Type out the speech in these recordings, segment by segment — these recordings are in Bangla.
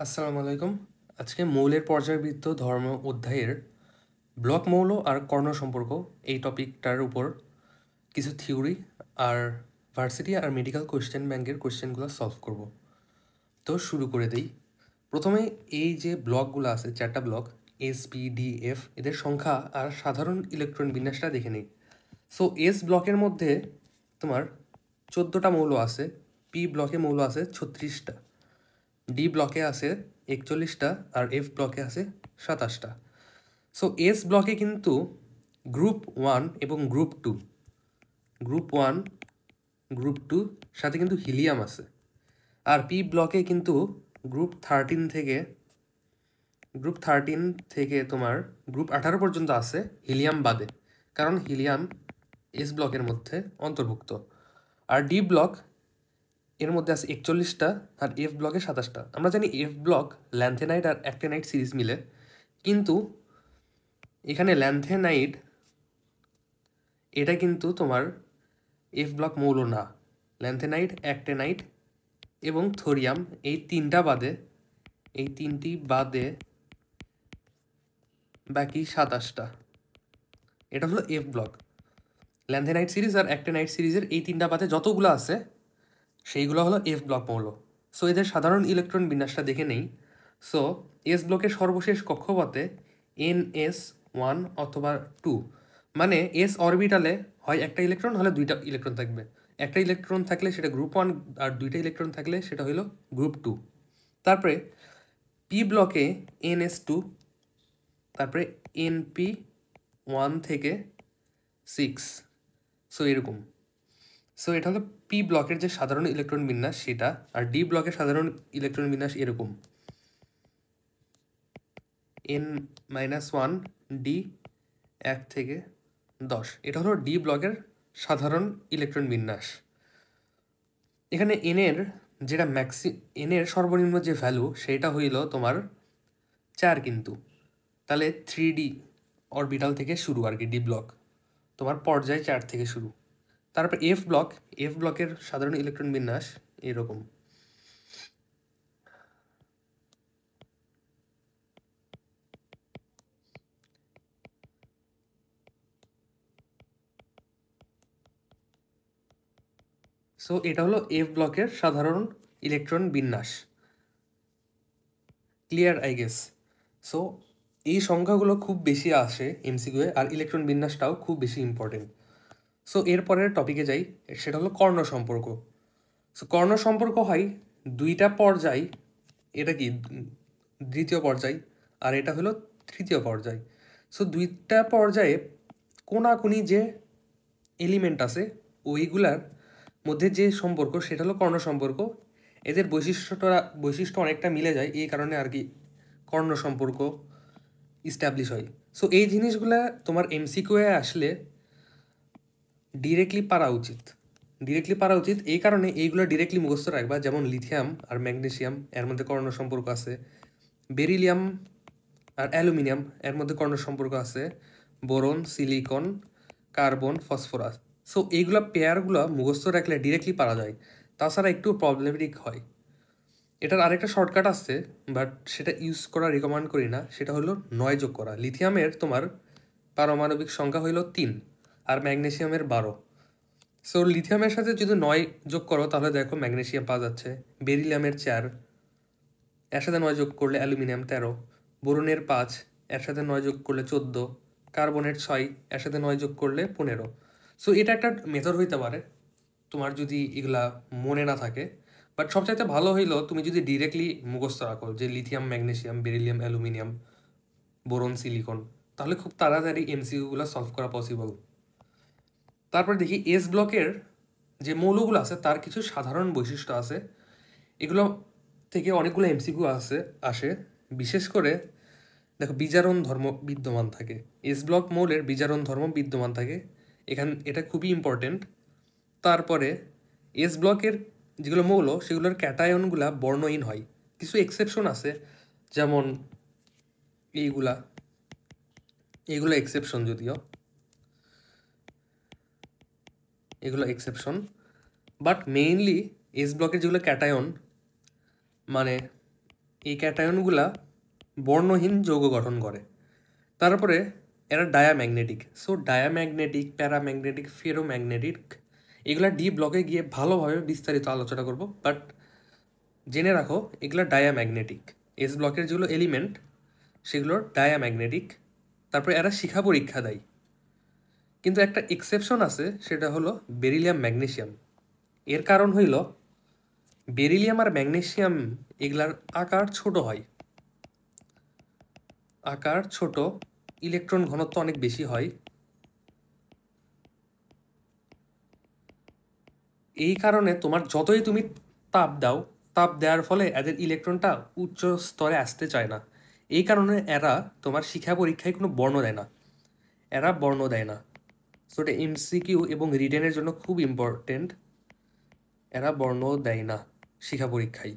আসসালামু আলাইকুম। আজকে মৌলের পর্যায়বৃত্ত ধর্ম অধ্যায়ের ব্লক মৌল আর কর্ণ সম্পর্ক এই টপিকটার উপর কিছু থিওরি আর ভার্সিটি আর মেডিকেল কোয়েশ্চেন ব্যাংকের কোয়েশ্চেনগুলো সলভ করব। তো শুরু করে দেই। প্রথমে এই যে ব্লকগুলো আছে, চারটা block S P D F, এদের সংখ্যা আর সাধারণ ইলেকট্রন বিন্যাসটা দেখে নিই। সো এস ব্লকের মধ্যে তোমার 14টা মৌল আছে, পি ব্লকে মৌল আছে 36টা, ডি ব্লকে আছে 41টা আর এফ ব্লকে আছে 27টা। সো এস ব্লকে কিন্তু গ্রুপ 1 এবং গ্রুপ 1 গ্রুপ 2 সাথে কিন্তু হিলিয়াম আছে। আর পি ব্লকে কিন্তু গ্রুপ 13 থেকে তোমার গ্রুপ 18 পর্যন্ত আছে হিলিয়াম বাদে, কারণ হিলিয়াম এস ব্লকের মধ্যে অন্তর্ভুক্ত। আর ডি ব্লক এর মধ্যে আছে 41টা আর এফ ব্লকে 27টা। আমরা জানি এফ ব্লক ল্যান্থেনাইট আর অ্যাক্টিনাইট সিরিজ মিলে, কিন্তু এখানে ল্যান্থেনাইট এটা কিন্তু তোমার এফ ব্লক মৌল না। ল্যান্থেনাইট, অ্যাক্টিনাইট এবং থোরিয়াম এই তিনটি বাদে বাকি 27টা, এটা হলো এফ ব্লক। ল্যান্থেনাইট সিরিজ আর অ্যাক্টিনাইট সিরিজের এই তিনটা বাদে যতগুলো আছে সেইগুলো হলো এফ ব্লক মৌল। সো এদের সাধারণ ইলেকট্রন বিন্যাসটা দেখে নেই। সো এস ব্লকের সর্বশেষ কক্ষপথে NS1 অথবা 2, মানে এস অরবিটালে হয় একটা ইলেকট্রন হলে দুইটা ইলেকট্রন থাকবে। একটা ইলেকট্রন থাকলে সেটা গ্রুপ 1 আর দুইটা ইলেকট্রন থাকলে সেটা হলো গ্রুপ 2। তারপরে পি ব্লকে NS2, তারপরে NP1 থেকে 6। সো এরকম। সো এটা হলো পি ব্লকের যে সাধারণ ইলেকট্রন বিন্যাস সেটা, আর ডি ব্লকের সাধারণ ইলেকট্রন বিন্যাস এরকম N-1 ডি 1 থেকে 10। এটা হলো ডি ব্লকের সাধারণ ইলেকট্রন বিন্যাস। এখানে এন এর সর্বনিম্ন যে ভ্যালু সেটা হইল তোমার 4, কিন্তু তাহলে 3D অরবিটাল থেকে শুরু আর কি। ডি ব্লক তোমার পর্যায় 4 থেকে শুরু। তারপর এফ ব্লকের সাধারণ ইলেকট্রন বিন্যাস এরকম। সো এটা হলো এফ ব্লকের সাধারণ ইলেকট্রন বিন্যাস। Clear I guess? সো এই সংখ্যাগুলো খুব বেশি আসে এমসিকিউ এ, আর ইলেকট্রন বিন্যাসটাও খুব বেশি ইম্পর্টেন্ট। সো এরপরের টপিকে যাই, সেটা হলো কর্ণ সম্পর্ক। সো কর্ণ সম্পর্ক হয় দুইটা পর্যায়, এটা কি দ্বিতীয় পর্যায় আর এটা হলো তৃতীয় পর্যায়। সো দুইটা পর্যায়ে কোনাকুনি যে এলিমেন্ট আছে ওইগুলার মধ্যে যে সম্পর্ক সেটা হলো কর্ণ সম্পর্ক। এদের বৈশিষ্ট্য অনেকটা মিলে যায়, এই কারণে আর কি কর্ণ সম্পর্ক ইস্টাবলিশ হয়। সো এই জিনিসগুলা তোমার এমসিকিউ এ আসলে ডিরেক্টলি পারা উচিত এই কারণে এইগুলো ডিরেক্টলি মুখস্থ রাখবা। যেমন লিথিয়াম আর ম্যাগনেসিয়াম এর মধ্যে কর্ণ সম্পর্ক আছে, বেরিলিয়াম আর অ্যালুমিনিয়াম এর মধ্যে কর্ণ সম্পর্ক আছে, boron, silicon, carbon, phosphorus. So এইগুলো পেয়ারগুলো মুখস্থ রাখলে ডিরেক্টলি পারা যায়, তাছাড়া একটু প্রবলেমেটিক হয়। এটার আরেকটা শর্টকাট আছে, বাট সেটা ইউজ করা রিকমেন্ড করি না, সেটা হলো 9 যোগ করা। লিথিয়ামের তোমার পারমাণবিক সংখ্যা হইল 3 আর ম্যাগনেসিয়ামের 12। সো লিথিয়ামের সাথে যদি 9 যোগ করো তাহলে দেখো ম্যাগনেসিয়াম পাওয়া যাচ্ছে। বেরিলিয়ামের 4, এর সাথে 9 যোগ করলে অ্যালুমিনিয়াম 13, বোরনের 5, এর সাথে 9 যোগ করলে 14, কার্বনের 6, এর সাথে 9 যোগ করলে 15। সো এটা একটা মেথড হইতে পারে তোমার যদি এগুলা মনে না থাকে, বাট সবচাইতে ভালো হইলো তুমি যদি ডিরেক্টলি মুখস্থ রাখো যে lithium, magnesium, beryllium, aluminium, boron, silicon, তাহলে খুব তাড়াতাড়ি এমসিকিউগুলো সলভ করা পসিবল। তারপর দেখি এস ব্লকের যে মৌলগুলো আছে তার কিছু সাধারণ বৈশিষ্ট্য আছে, এগুলো থেকে অনেকগুলো এমসিকিউ আসে। বিশেষ করে দেখো বিজারণ ধর্ম বিদ্যমান থাকে, এস ব্লক মৌলের বিজারণ ধর্ম বিদ্যমান থাকে, এটা খুবই ইম্পর্টেন্ট। তারপরে এস ব্লকের যেগুলো মৌল সেগুলোর ক্যাটায়নগুলা বর্ণহীন হয়। কিছু এক্সেপশন আছে, যেমন এইগুলা, এগুলো এক্সেপশন, যদিও এগুলো এক্সেপশন, বাট মেইনলি এস ব্লকের যেগুলো ক্যাটায়ন, মানে এই ক্যাটায়নগুলা বর্ণহীন যৌগ গঠন করে। তারপরে এরা diamagnetic. So diamagnetic, paramagnetic, ferromagnetic এগুলা ডি ব্লকে গিয়ে ভালোভাবে বিস্তারিত আলোচনা করব, বাট জেনে রাখো এগুলা ডায়াম্যাগনেটিক। এস ব্লকের যেগুলো এলিমেন্ট সেগুলো ডায়াম্যাগনেটিক। তারপরে এরা শিখা পরীক্ষা দেয়, কিন্তু একটা এক্সেপশন আছে, সেটা হলো বেরিলিয়াম ম্যাগনেসিয়াম। এর কারণ হইল বেরিলিয়াম আর ম্যাগনেসিয়াম এগুলার আকার ছোট হয়, আকার ছোট, ইলেকট্রন ঘনত্ব অনেক বেশি হয়। এই কারণে তোমার যতই তুমি তাপ দাও, তাপ দেওয়ার ফলে এদের ইলেকট্রনটা উচ্চ স্তরে আসতে চায় না। এই কারণে এরা তোমার শিক্ষা পরীক্ষায় কোনো বর্ণ দেয় না, এরা বর্ণ দেয় না। সো এটা এমসিকিউ এবং রিটেনের জন্য খুব ইম্পর্টেন্ট, এরা বর্ণ দেয় না শিক্ষা পরীক্ষায়।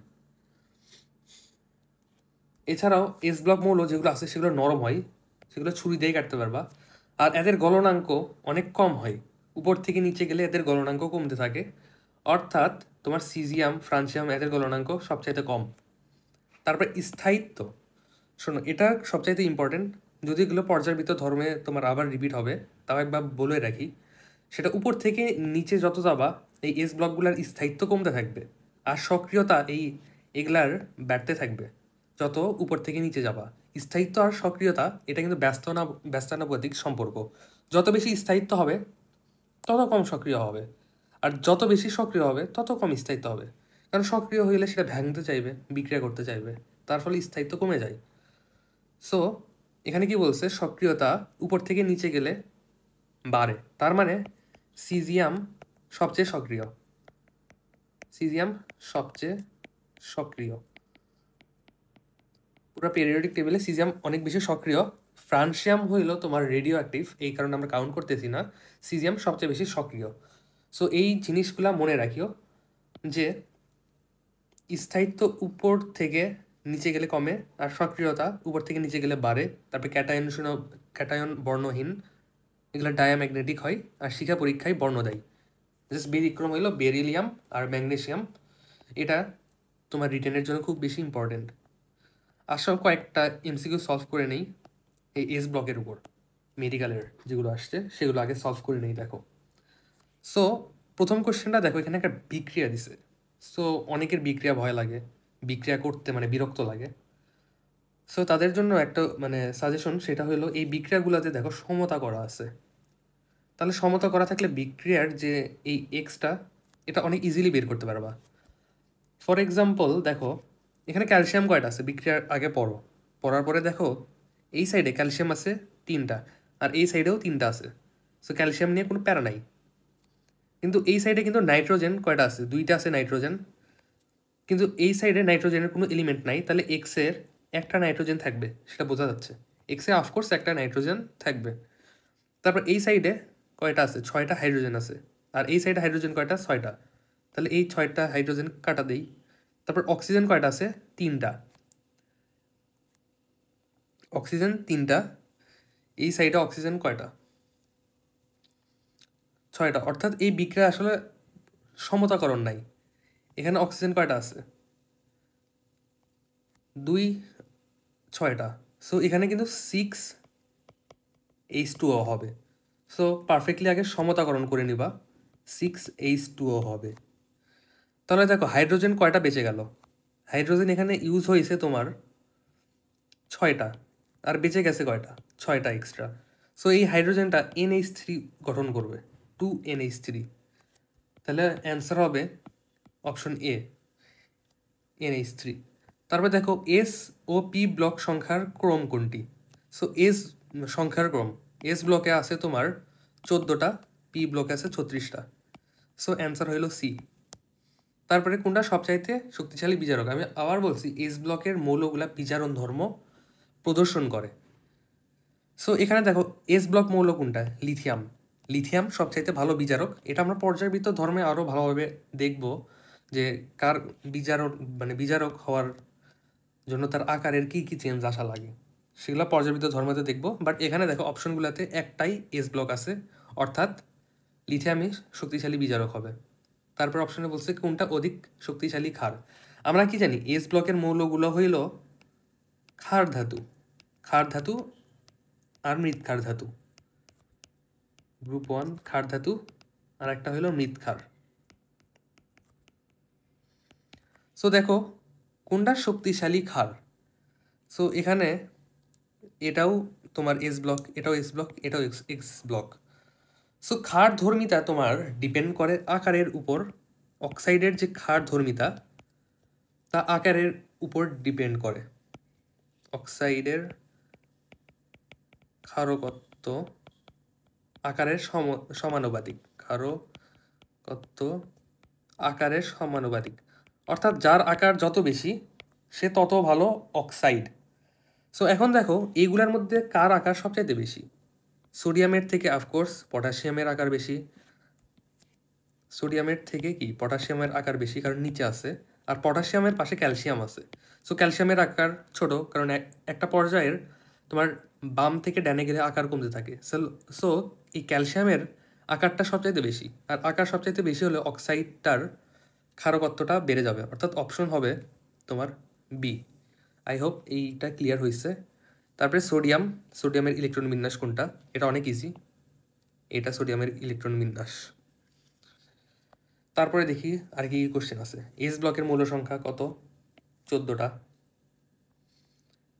এছাড়াও এস ব্লক মৌল যেগুলো আছে সেগুলো নরম হয়, সেগুলো ছুরি দিয়ে কাটতে পারবা। আর এদের গলনাঙ্ক অনেক কম হয়, উপর থেকে নিচে গেলে এদের গলনাঙ্ক কমতে থাকে। অর্থাৎ তোমার সিজিয়াম, ফ্রান্সিয়াম এদের গলনাঙ্ক সবচাইতে কম। তারপর স্থায়িত্ব, শোনো এটা সবচাইতে ইম্পর্টেন্ট। যদি এগুলো পর্যায়বৃত্ত ধর্মে তোমার আবার রিপিট হবে, তাও একবার বলে রাখি, সেটা উপর থেকে নিচে যত যাবা এই এস ব্লকগুলোর স্থায়িত্ব কমতে থাকবে, আর সক্রিয়তা এগুলার বাড়তে থাকবে যত উপর থেকে নিচে যাবা। স্থায়িত্ব আর সক্রিয়তা এটা কিন্তু ব্যস্তানুপাতিক সম্পর্ক। যত বেশি স্থায়িত্ব হবে তত কম সক্রিয় হবে, আর যত বেশি সক্রিয় হবে তত কম স্থায়িত্ব হবে। কারণ সক্রিয় হইলে সেটা ভাঙতে চাইবে, বিক্রিয়া করতে চাইবে, তার ফলে স্থায়িত্ব কমে যায়। সো এখানে কি বলছে, সক্রিয়তা উপর থেকে নিচে গেলে বাড়ে, তার মানে সিজিয়াম সবচেয়ে সক্রিয়, সিজিয়াম সবচেয়ে সক্রিয়। পুরো পেরিয়ডিক টেবিলে সিজিয়াম অনেক বেশি সক্রিয়। ফ্রান্সিয়াম হইল তোমার রেডিও অ্যাক্টিভ, এই কারণে আমরা কাউন্ট করতেছি না। সিজিয়াম সবচেয়ে বেশি সক্রিয়। সো এই জিনিসগুলা মনে রাখিও যে স্থায়িত্ব উপর থেকে নিচে গেলে কমে, আর সক্রিয়তা উপর থেকে নিচে গেলে বাড়ে। তারপরে ক্যাটায়ন বর্ণহীন, এগুলো ডায়াম্যাগনেটিক হয়, আর শিখা পরীক্ষায় বর্ণ দেয়। জাস্ট ব্যতিক্রম হইল বেরিলিয়াম আর ম্যাগনেসিয়াম, এটা তোমার রিটেনের জন্য খুব বেশি ইম্পর্টেন্ট। আসলে কয়েকটা এমসিকিউ সলভ করে নেই এই এস ব্লকের উপর, মেডিকেলের যেগুলো আসছে সেগুলো আগে সলভ করে নেই। দেখো, সো প্রথম কোশ্চেনটা দেখো, এখানে একটা বিক্রিয়া দিছে। সো অনেকের বিক্রিয়া ভয় লাগে, বিক্রিয়া করতে মানে বিরক্ত লাগে। সো তাদের জন্য একটা মানে সাজেশন, সেটা হলো এই বিক্রিয়াগুলোতে দেখো সমতা করা আছে। তাহলে সমতা করা থাকলে বিক্রিয়ার যে এই এক্সটা এটা অনেক ইজিলি বের করতে পারবা। ফর এক্সাম্পল দেখো, এখানে ক্যালসিয়াম কয়টা আছে বিক্রিয়ার আগে পড়ো, পড়ার পরে দেখো এই সাইডে ক্যালসিয়াম আছে 3টা, আর এই সাইডেও 3টা আছে। সো ক্যালসিয়াম নিয়ে কোনো প্যারা নাই। কিন্তু এই সাইডে কিন্তু নাইট্রোজেন কয়টা আছে, 2টা আছে নাইট্রোজেন। কিন্তু এই সাইডে নাইট্রোজেনের কোনো এলিমেন্ট নাই, তাহলে এক্সের একটা নাইট্রোজেন থাকবে, সেটা বোঝা যাচ্ছে। এক্সে অফকোর্স একটা নাইট্রোজেন থাকবে। তারপর এই সাইডে কয়টা আছে, 6টা হাইড্রোজেন আছে। আর এই সাইডে হাইড্রোজেন কয়টা, 6টা। তাহলে এই 6টা হাইড্রোজেন কাটা দেই। তারপর অক্সিজেন কয়টা আছে, 3টা। অক্সিজেন 3টা। এই সাইডে অক্সিজেন কয়টা, 6টা। অর্থাৎ এই বিক্রিয়া আসলে সমতাকরণ নাই। এখানে অক্সিজেন কয়টা আছে, 2, 6টা। সো এখানে কিন্তু 6H2O হবে। সো পারফেক্টলি আগে সমতাকরণ করে নিবা, 6H2O হবে। তাহলে দেখো হাইড্রোজেন কয়টা বেঁচে গেল, হাইড্রোজেন এখানে ইউজ হয়েছে তোমার 6টা, আর বেঁচে গেছে কয়টা, 6টা এক্সট্রা। সো এই হাইড্রোজেনটা NH3 গঠন করবে, 2NH3। তাহলে অ্যান্সার হবে অপশন এ, NH3। তারপর দেখো এস ও পি ব্লক সংখ্যার ক্রম কোনটি। সো এস সংখ্যার ক্রম, এস ব্লকে আছে তোমার 14টা, পি ব্লকে আছে 36টা। সো অ্যান্সার হইল সি। তারপরে কোনটা সবচাইতে শক্তিশালী বিজারক, আমি আবার বলছি এস ব্লকের মৌলগুলা বিজারণ ধর্ম প্রদর্শন করে। সো এখানে দেখো এস ব্লক মৌল কোনটা, লিথিয়াম। লিথিয়াম সবচাইতে ভালো বিজারক। এটা আমরা পর্যায়বৃত্ত ধর্মে আরও ভালোভাবে দেখব যে কার বিজারক মানে বিজারক হওয়ার জন্য তার আকারের কী কী চেঞ্জ আসা লাগে, সেগুলো পর্যাবৃত্ত ধর্মতে দেখব। বাট এখানে দেখো অপশনগুলোতে একটাই এস ব্লক আছে, অর্থাৎ লিথিয়ামই শক্তিশালী বিজারক হবে। তারপর অপশনে বলছে কোনটা অধিক শক্তিশালী ক্ষার। আমরা কি জানি এস ব্লকের মৌলগুলো হইল ক্ষার ধাতু আর মৃৎক্ষার ধাতু। গ্রুপ 1 ক্ষার ধাতু আর একটা হইল মৃৎক্ষার। সো দেখো কোনটা শক্তিশালী ক্ষার। সো এখানে এটাও তোমার এস ব্লক, এটাও এস ব্লক, এটাও এক্স ব্লক। সো ক্ষার ধর্মিতা তোমার ডিপেন্ড করে আকারের উপর। অক্সাইডের যে ক্ষার ধর্মিতা তা আকারের উপর ডিপেন্ড করে। অক্সাইডের ক্ষারকত্ব আকারের সমানুপাতিক। ক্ষারকত্ব আকারের সমানুপাতিক, অর্থাৎ যার আকার যত বেশি সে তত ভালো অক্সাইড। সো এখন দেখো এইগুলোর মধ্যে কার আকার সবচাইতে বেশি? সোডিয়ামের থেকে অফকোর্স পটাশিয়ামের আকার বেশি। সোডিয়ামের থেকে কি পটাশিয়ামের আকার বেশি, কারণ নিচে আছে, আর পটাশিয়ামের পাশে ক্যালসিয়াম আছে। সো ক্যালসিয়ামের আকার ছোট, কারণ একটা পর্যায়ের তোমার বাম থেকে ডানে গেলে আকার কমতে থাকে। সো এই ক্যালসিয়ামের আকারটা সবচাইতে বেশি, আর আকার সবচাইতে বেশি হলে অক্সাইডটার ক্ষারকত্বটা বেড়ে যাবে, অর্থাৎ অপশন হবে তোমার বি। আই হোপ এইটা ক্লিয়ার হয়েছে। তারপরে সোডিয়ামের ইলেকট্রন বিন্যাস কোনটা? এটা অনেক ইজি, এটা সোডিয়ামের ইলেকট্রন বিন্যাস। তারপরে দেখি আর কি কোশ্চেন আছে। এস ব্লকের মৌল সংখ্যা কত? 14টা।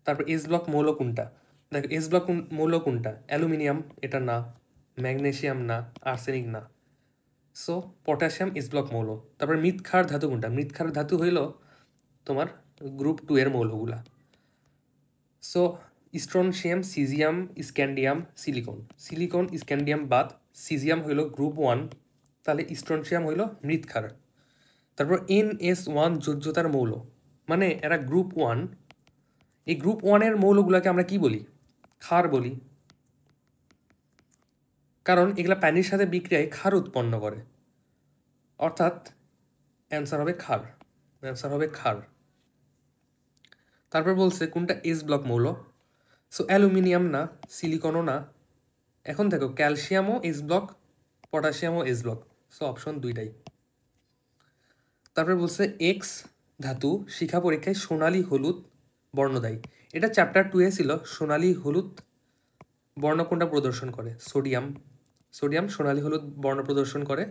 তারপর এস ব্লক মৌল কোনটা? দেখো এস ব্লক মৌল কোনটা? অ্যালুমিনিয়াম এটা না, ম্যাগনেসিয়াম না, আর্সেনিক না। সো পটাশিয়াম এস ব্লক মৌল। তারপর মৃৎক্ষার ধাতু কোনটা? মৃৎক্ষার ধাতু হইল তোমার গ্রুপ 2 এর মৌলগুলা। So strontium, caesium, scandium, silicon scandium বাদ সিজিয়াম হইল গ্রুপ 1, তাহলে স্ট্রনশিয়াম হইল মৃৎক্ষার। তারপর NS1 যোজ্যতার মৌল, মানে এরা গ্রুপ 1। এই গ্রুপ 1-এর মৌলগুলোকে আমরা কি বলি? ক্ষার বলি, কারণ এগুলা পানির সাথে বিক্রিয়ায় ক্ষার উৎপন্ন করে, অর্থাৎ অ্যান্সার হবে ক্ষার। তারপর বলছে কোনটা এস ব্লক মৌল। সো অ্যালুমিনিয়াম না, সিলিকনও না। এখন দেখো ক্যালসিয়ামও এস ব্লক, পটাশিয়ামও এস ব্লক। সো অপশন দুইটাই। তারপরে বলছে এক্স ধাতু শিখা পরীক্ষায় সোনালী হলুদ বর্ণ দেয়। এটা চ্যাপ্টার 2 এ ছিল। সোনালী হলুদ বর্ণ কোনটা প্রদর্শন করে? সোডিয়াম সোনালী হলুদ বর্ণ প্রদর্শন করে,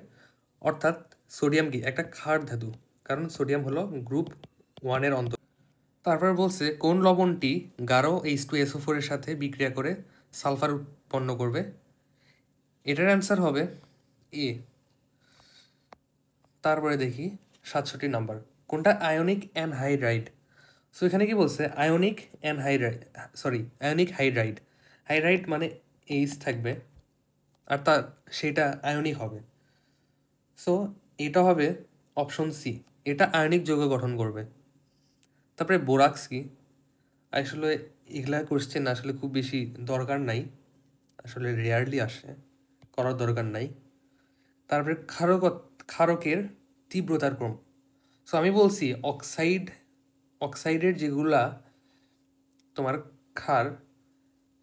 অর্থাৎ সোডিয়াম কি একটা ক্ষার ধাতু, কারণ সোডিয়াম হলো গ্রুপ 1-এর অন্তর্গত। তারপর বলছে কোন লবণটি গাঢ় H2SO4 এর সাথে বিক্রিয়া করে সালফার উৎপন্ন করবে? এটার অ্যান্সার হবে এ। তারপরে দেখি 67 নাম্বার, কোনটা আয়নিক অ্যানহাইড্রাইড। সো এখানে কি বলছে? Ionic hydride. হাইড্রাইড মানে এইচ থাকবে, আর তার সেটা আয়নিক হবে। সো এটা হবে অপশন সি, এটা আয়নিক যৌগ গঠন করবে। তারপরে বোরাক্স কি? আসলে এগুলা কোশ্চেন আসলে খুব বেশি দরকার নাই, আসলে রেয়ারলি আসে, করার দরকার নাই। তারপরে ক্ষারকের তীব্রতার ক্রম। সো আমি বলছি অক্সাইডের যেগুলা তোমার ক্ষার,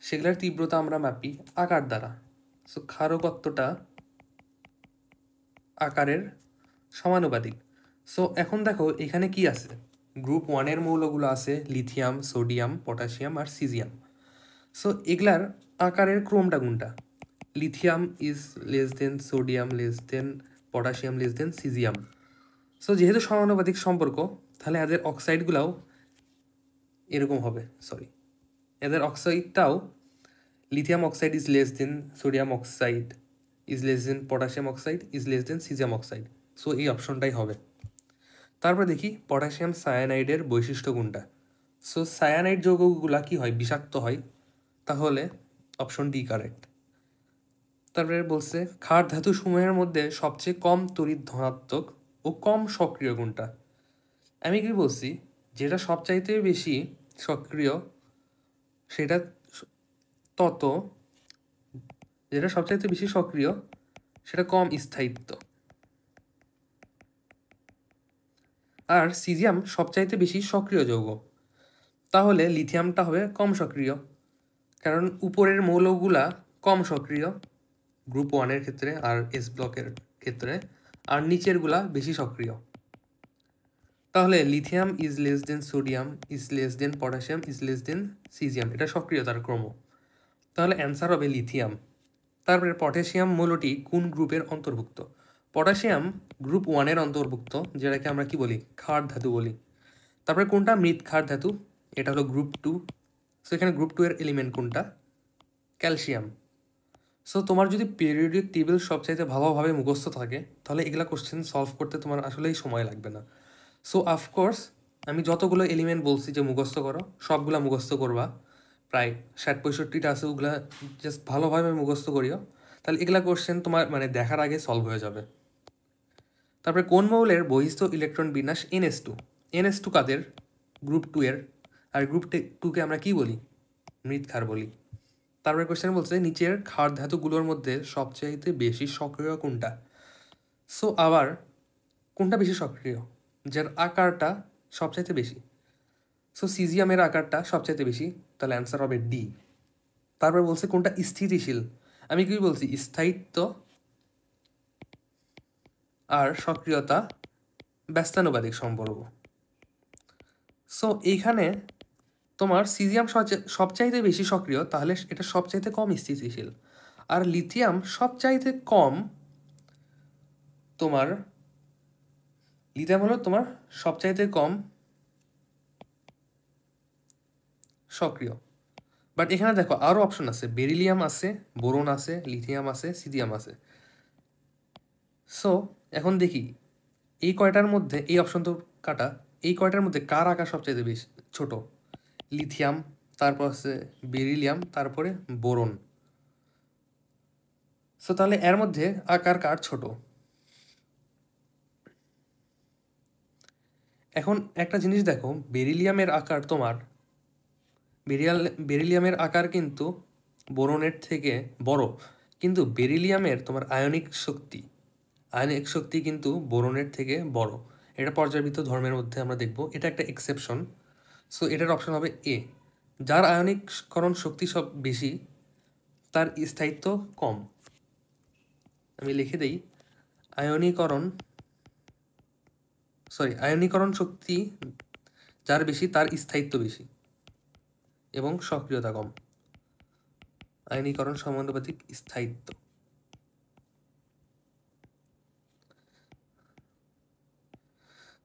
সেগুলার তীব্রতা আমরা মাপি আকার দ্বারা। সো ক্ষারকত্বটা আকারের সমানুপাতিক। সো এখন দেখো এখানে কি আছে? গ্রুপ 1-এর মৌলগুলো আছে লিথিয়াম, সোডিয়াম, পটাশিয়াম আর সিজিয়াম। সো এগুলার আকারের ক্রমটা কোনটা? Lithium is less than sodium, less than potassium, less than caesium. So যেহেতু সমানুপাতিক সম্পর্ক, তাহলে এদের অক্সাইডগুলাও এরকম হবে। এদের অক্সাইডটাও lithium oxide is less than sodium oxide, is less than potassium oxide, is less than caesium oxide. So এই অপশনটাই হবে। তারপর দেখি পটাশিয়াম সায়ানাইডের বৈশিষ্ট্য কোনটা। সো সায়ানাইড যৌগগুলা কি হয়? বিষাক্ত হয়, তাহলে অপশন ডি কারেক্ট। তারপরে বলছে ক্ষার ধাতু সমূহের মধ্যে সবচেয়ে কম তড়িৎ ধনাত্মক ও কম সক্রিয় কোনটা? আমি কি বলছি? যেটা সবচাইতে বেশি সক্রিয় সেটা তত, যেটা সবচাইতে বেশি সক্রিয় সেটা কম স্থায়িত্ব। আর সিজিয়াম সবচাইতে বেশি সক্রিয় যৌগ, তাহলে লিথিয়ামটা হবে কম সক্রিয়, কারণ উপরের মৌলগুলা কম সক্রিয় গ্রুপ 1-এর ক্ষেত্রে আর এস ব্লকের ক্ষেত্রে, আর নিচেরগুলা বেশি সক্রিয়। তাহলে lithium is less than sodium, is less than potassium, is less than caesium, এটা সক্রিয়তার ক্রম। তাহলে অ্যান্সার হবে লিথিয়াম। তারপরে পটাশিয়াম মৌলটি কোন গ্রুপের অন্তর্ভুক্ত? পটাশিয়াম গ্রুপ 1-এর অন্তর্ভুক্ত, যেটাকে আমরা কি বলি, ক্ষার ধাতু বলি। তারপরে কোনটা মৃৎ ক্ষার ধাতু? এটা হলো গ্রুপ 2। সো এখানে গ্রুপ 2-এর এলিমেন্ট কোনটা? ক্যালসিয়াম। সো তোমার যদি পিরিয়ডিক টেবিল সবচাইতে ভালোভাবে মুখস্থ থাকে, তাহলে এগুলা কোশ্চেন সলভ করতে তোমার আসলেই সময় লাগবে না। সো অফকোর্স আমি যতগুলো এলিমেন্ট বলছি যে মুখস্থ করো, সবগুলা মুখস্থ করবা, প্রায় 60-65টা আছে, ওগুলা জাস্ট ভালোভাবে মুখস্থ করিও, তাহলে এগুলা কোশ্চেন তোমার মানে দেখার আগে সলভ হয়ে যাবে। তারপরে কোন মৌলের বহিস্থ ইলেকট্রন বিন্যাস NS2? NS2 কাদের? গ্রুপ 2-এর। আর গ্রুপ 2-কে আমরা কি বলি? মৃৎ ক্ষার বলি। তারপরে কোশ্চেন বলছে নিচের ক্ষার ধাতুগুলোর মধ্যে সবচাইতে বেশি সক্রিয় কোনটা? সো আবার কোনটা বেশি সক্রিয়? যার আকারটা সবচাইতে বেশি। সো সিজিয়ামের আকারটা সবচাইতে বেশি, তাহলে অ্যান্সার হবে ডি। তারপর বলছে কোনটা স্থিতিশীল? আমি কি বলছি, স্থায়িত্ব আর সক্রিয়তা ব্যস্তানুপাতিক সম্পর্ক। সো এইখানে তোমার সিজিয়াম সবচাইতে বেশি সক্রিয়, তাহলে এটা সবচাইতে কম স্থিতিশীল। আর লিথিয়াম সবচাইতে কম, তোমার লিথিয়াম হলো তোমার সবচাইতে কম সক্রিয়। বাট এখানে দেখো আরও অপশন আছে, বেরিলিয়াম আছে, বোরন আছে, লিথিয়াম আছে, সিজিয়াম আছে। সো এখন দেখি এই কয়টার মধ্যে, এই অপশন তো কাটা, এই কয়টার মধ্যে কার আকার সবচাইতে বেশি ছোট? লিথিয়াম, তারপর আছে বেরিলিয়াম, তারপরে বোরন। সো তাহলে এর মধ্যে আকার কার ছোট? এখন একটা জিনিস দেখো, বেরিলিয়ামের আকার তোমার বেরিলিয়ামের আকার কিন্তু বোরনের থেকে বড়, কিন্তু বেরিলিয়ামের তোমার আয়নিক শক্তি কিন্তু বোরনের থেকে বড়। এটা পর্যায়বৃত্ত ধর্মের মধ্যে আমরা দেখব, এটা একটা এক্সেপশন। সো এটার অপশন হবে এ। যার আয়নিকরণ শক্তি সব বেশি, তার স্থায়িত্ব কম। আমি লিখে দেই, আয়নীকরণ শক্তি যার বেশি, তার স্থায়িত্ব বেশি এবং সক্রিয়তা কম। আয়নীকরণ সমানুপাতিক স্থায়িত্ব।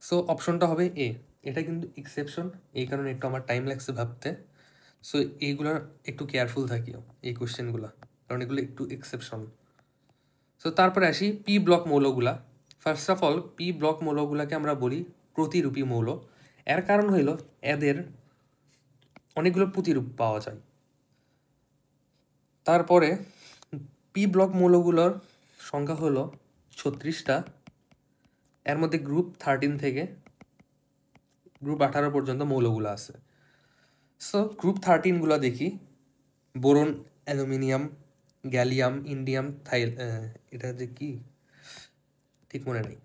সো অপশনটা হবে এ। এটা কিন্তু এক্সেপশন, এই কারণে একটু আমার টাইম লাগছে ভাবতে। সো এইগুলো একটু কেয়ারফুল থাকিও, এই কোশ্চেনগুলো, কারণ এগুলো একটু এক্সেপশন। সো তারপরে আসি পি ব্লক মৌলগুলা। First of all P block মৌলগুলাকে আমরা বলি প্রতিরূপী মৌল। এর কারণ হইল এদের অনেকগুলো প্রতিরূপ পাওয়া যায়। তারপরে পি ব্লক মৌলগুলোর সংখ্যা হলো 36টা। এর মধ্যে গ্রুপ 13 থেকে গ্রুপ 18 পর্যন্ত মৌলগুলো আছে। সো গ্রুপ 13গুলো দেখি, বোরন, অ্যালুমিনিয়াম, গ্যালিয়াম, ইন্ডিয়াম, এটা যে কি ঠিক মনে নেই।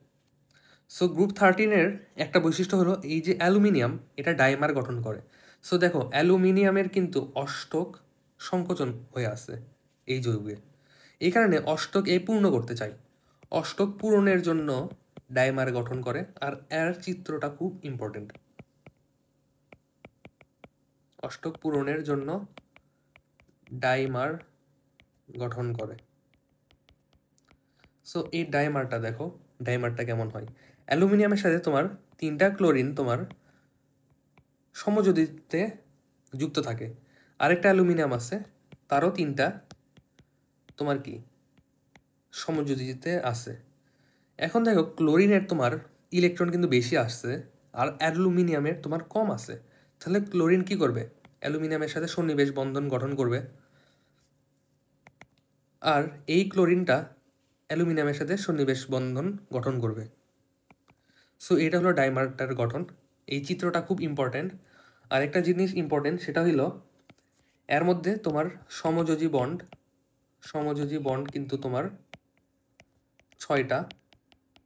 সো গ্রুপ 13-এর একটা বৈশিষ্ট্য হলো এই যে অ্যালুমিনিয়াম, এটা ডাইমার গঠন করে। সো দেখো অ্যালুমিনিয়ামের কিন্তু অষ্টক সংকোচন হয়ে আছে এই যৌগে, এই কারণে অষ্টক এই পূর্ণ করতে চাই। অষ্টক পূরণের জন্য ডাইমার গঠন করে, আর এর চিত্রটা খুব ইম্পর্টেন্ট। অষ্টক পূরণের জন্য ডাইমার গঠন করে। সো এই ডাইমারটা দেখো, ডাইমারটা কেমন হয়। অ্যালুমিনিয়ামের সাথে তোমার 3টা ক্লোরিন তোমার সমযোজিতে যুক্ত থাকে। আরেকটা অ্যালুমিনিয়াম আছে, তারও 3টা তোমার কি সমযোজিতে আছে। এখন দেখো ক্লোরিনের তোমার ইলেকট্রন কিন্তু বেশি আসছে, আর অ্যালুমিনিয়ামের তোমার কম আছে। তাহলে ক্লোরিন কি করবে? অ্যালুমিনিয়ামের সাথে সন্নিবেশ বন্ধন গঠন করবে, আর এই ক্লোরিনটা অ্যালুমিনিয়ামের সাথে সন্নিবেশ বন্ধন গঠন করবে। সো এটা হলো ডাইমারটার গঠন। এই চিত্রটা খুব ইম্পর্ট্যান্ট। আর একটা জিনিস ইম্পর্টেন্ট, সেটা হলো এর মধ্যে তোমার সমযোজী বন্ড কিন্তু তোমার 6টা,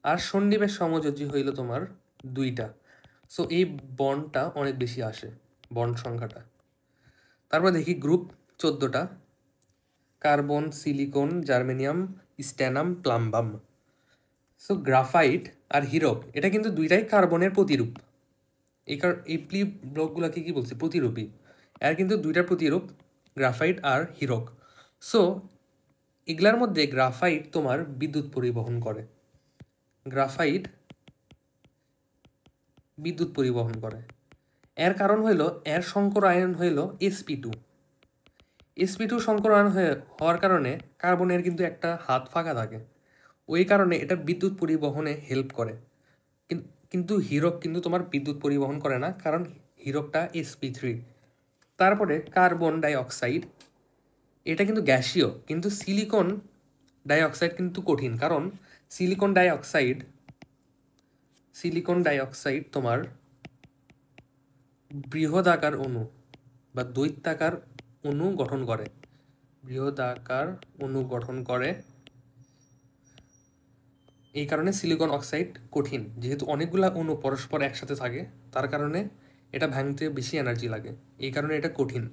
আর সন্নিবেশ সমযোজী হইল তোমার 2টা। সো এই বন্ডটা অনেক বেশি আসে, বন্ড সংখ্যাটা। তারপর দেখি গ্রুপ 14টা, carbon, silicon, germanium, stannum, plumbum. So graphite আর হিরক, এটা কিন্তু দুইটাই কার্বনের প্রতিরূপ। এই প্লি ব্লকগুলোকে কি বলছি, প্রতিরূপী। এর কিন্তু দুইটা প্রতিরূপ, গ্রাফাইট আর হিরক। সো এগুলার মধ্যে গ্রাফাইট তোমার বিদ্যুৎ পরিবহন করে, গ্রাফাইট বিদ্যুৎ পরিবহন করে। এর কারণ হইল এর সংকর আয়ন হইল sp2। sp2 সংকর আয়ন হওয়ার কারণে কার্বনের কিন্তু একটা হাত ফাঁকা থাকে, ওই কারণে এটা বিদ্যুৎ পরিবহনে হেল্প করে। কিন্তু হিরক কিন্তু তোমার বিদ্যুৎ পরিবহন করে না, কারণ হিরকটা sp3। তারপরে কার্বন ডাইঅক্সাইড, এটা কিন্তু গ্যাসীয়, কিন্তু সিলিকন ডাইঅক্সাইড কিন্তু কঠিন, কারণ সিলিকন ডাইঅক্সাইড তোমার বৃহদাকার অণু বা দৈত্যাকার অণু গঠন করে, বৃহদাকার অণু গঠন করে। এই কারণে সিলিকন অক্সাইড কঠিন, যেহেতু অনেকগুলা অণু পরস্পর একসাথে থাকে, তার কারণে এটা ভাঙতে বেশি এনার্জি লাগে, এই কারণে এটা কঠিন।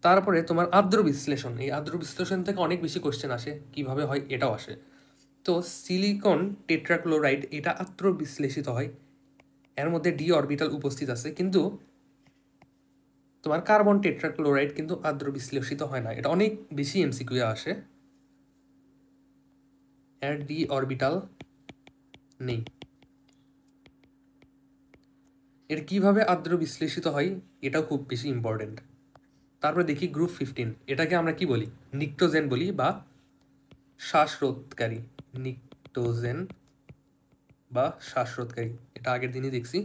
তারপরে তোমার আর্দ্র বিশ্লেষণ, এই আর্দ্র বিশ্লেষণ থেকে অনেক বেশি কোশ্চেন আসে, কিভাবে হয় এটাও আসে। তো সিলিকন টেট্রাক্লোরাইড এটা আর্দ্র বিশ্লেষিত হয়, এর মধ্যে ডি অরবিটাল উপস্থিত আছে, কিন্তু তোমার কার্বন টেট্রাক্লোরাইড কিন্তু আর্দ্র বিশ্লেষিত হয় না, এটা অনেক বেশি এমসিকিউ আসে, এর ডি অরবিটাল নেই। এর কিভাবে আর্দ্র বিশ্লেষিত হয় এটাও খুব বেশি ইম্পর্টেন্ট। তারপরে দেখি গ্রুপ 15, এটাকে আমরা কি বলি, নিক্টোজেন বলি বা শ্বাসরোধকারী, নিক্টোজেন বা শ্বাসরোধকারী, এটা আগের দিনই দেখছি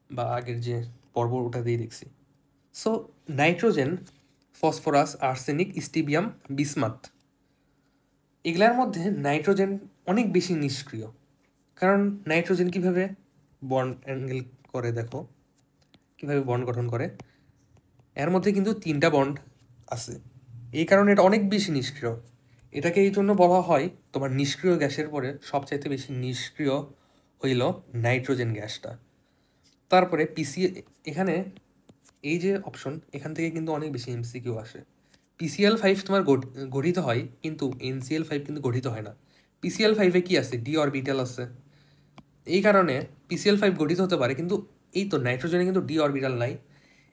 বা আগের যে পর্ব ওটাতেই দেখছি। So nitrogen, phosphorus, arsenic, stibium, bismuth, এগুলার মধ্যে নাইট্রোজেন অনেক বেশি নিষ্ক্রিয়, কারণ নাইট্রোজেন কিভাবে বন্ড অ্যাঙ্গেল করে, দেখো কিভাবে বন্ড গঠন করে, এর মধ্যে কিন্তু 3টা বন্ড আছে, এই কারণে এটা অনেক বেশি নিষ্ক্রিয়। এটাকে এই জন্য বলা হয় তোমার নিষ্ক্রিয় গ্যাসের পরে সবচাইতে বেশি নিষ্ক্রিয় হইল নাইট্রোজেন গ্যাসটা। তারপরে এখানে এই যে অপশন, এখান থেকে কিন্তু অনেক বেশি এমসিকিউ আসে। PCl5 তোমার গঠিত হয়, কিন্তু NCl5 কিন্তু গঠিত হয় না। PCl5-এ কি আছে, ডি অরবিটাল আছে, এই কারণে PCl5 গঠিত হতে পারে, কিন্তু এই তো নাইট্রোজেনে কিন্তু ডি অরবিটাল নাই,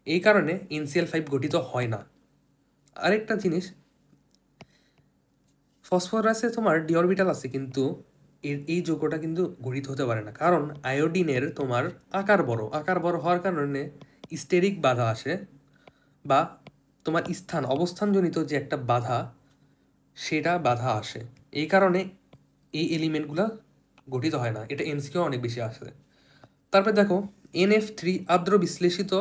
এই কারণে NCl5 গঠিত হয় না। আরেকটা জিনিস, ফসফরাসে তোমার ডি অরবিটাল আছে, কিন্তু এই যৌগটা কিন্তু গঠিত হতে পারে না, কারণ আয়োডিনের তোমার আকার বড় হওয়ার কারণে স্টেরিক বাধা আসে, বা তোমার অবস্থানজনিত যে একটা বাধা, সেটা বাধা আসে, এই কারণে এই এলিমেন্টগুলো গঠিত হয় না। এটা এমসিকিউ অনেক বেশি আসে। তারপর দেখো NF3 আর্দ্র বিশ্লেষিত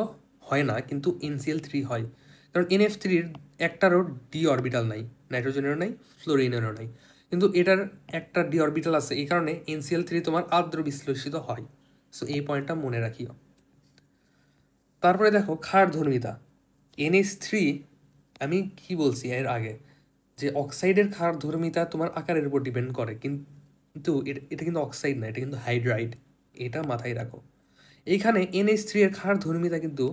হয় না, কিন্তু NCl3 হয়, কারণ NF3-র একটারও ডি অরবিটাল নাই, নাইট্রোজেনেরও নাই, ফ্লোরিনেরও নাই, কিন্তু এটার একটা ডি অরবিটাল আছে, এই কারণে NCl3 তোমার আর্দ্র বিশ্লেষিত হয়। সো এই পয়েন্টটা মনে রাখিও। তারপরে দেখো ক্ষার ধর্মিতা, NH3, আমি কি বলছি এর আগে, যে অক্সাইডের ক্ষার ধর্মিতা তোমার আকারের উপর ডিপেন্ড করে, কিন্তু এটা কিন্তু অক্সাইড না, এটা কিন্তু হাইড্রাইড, এটা মাথায় রাখো। এইখানে NH3 এর ক্ষার ধর্মিতা কিন্তু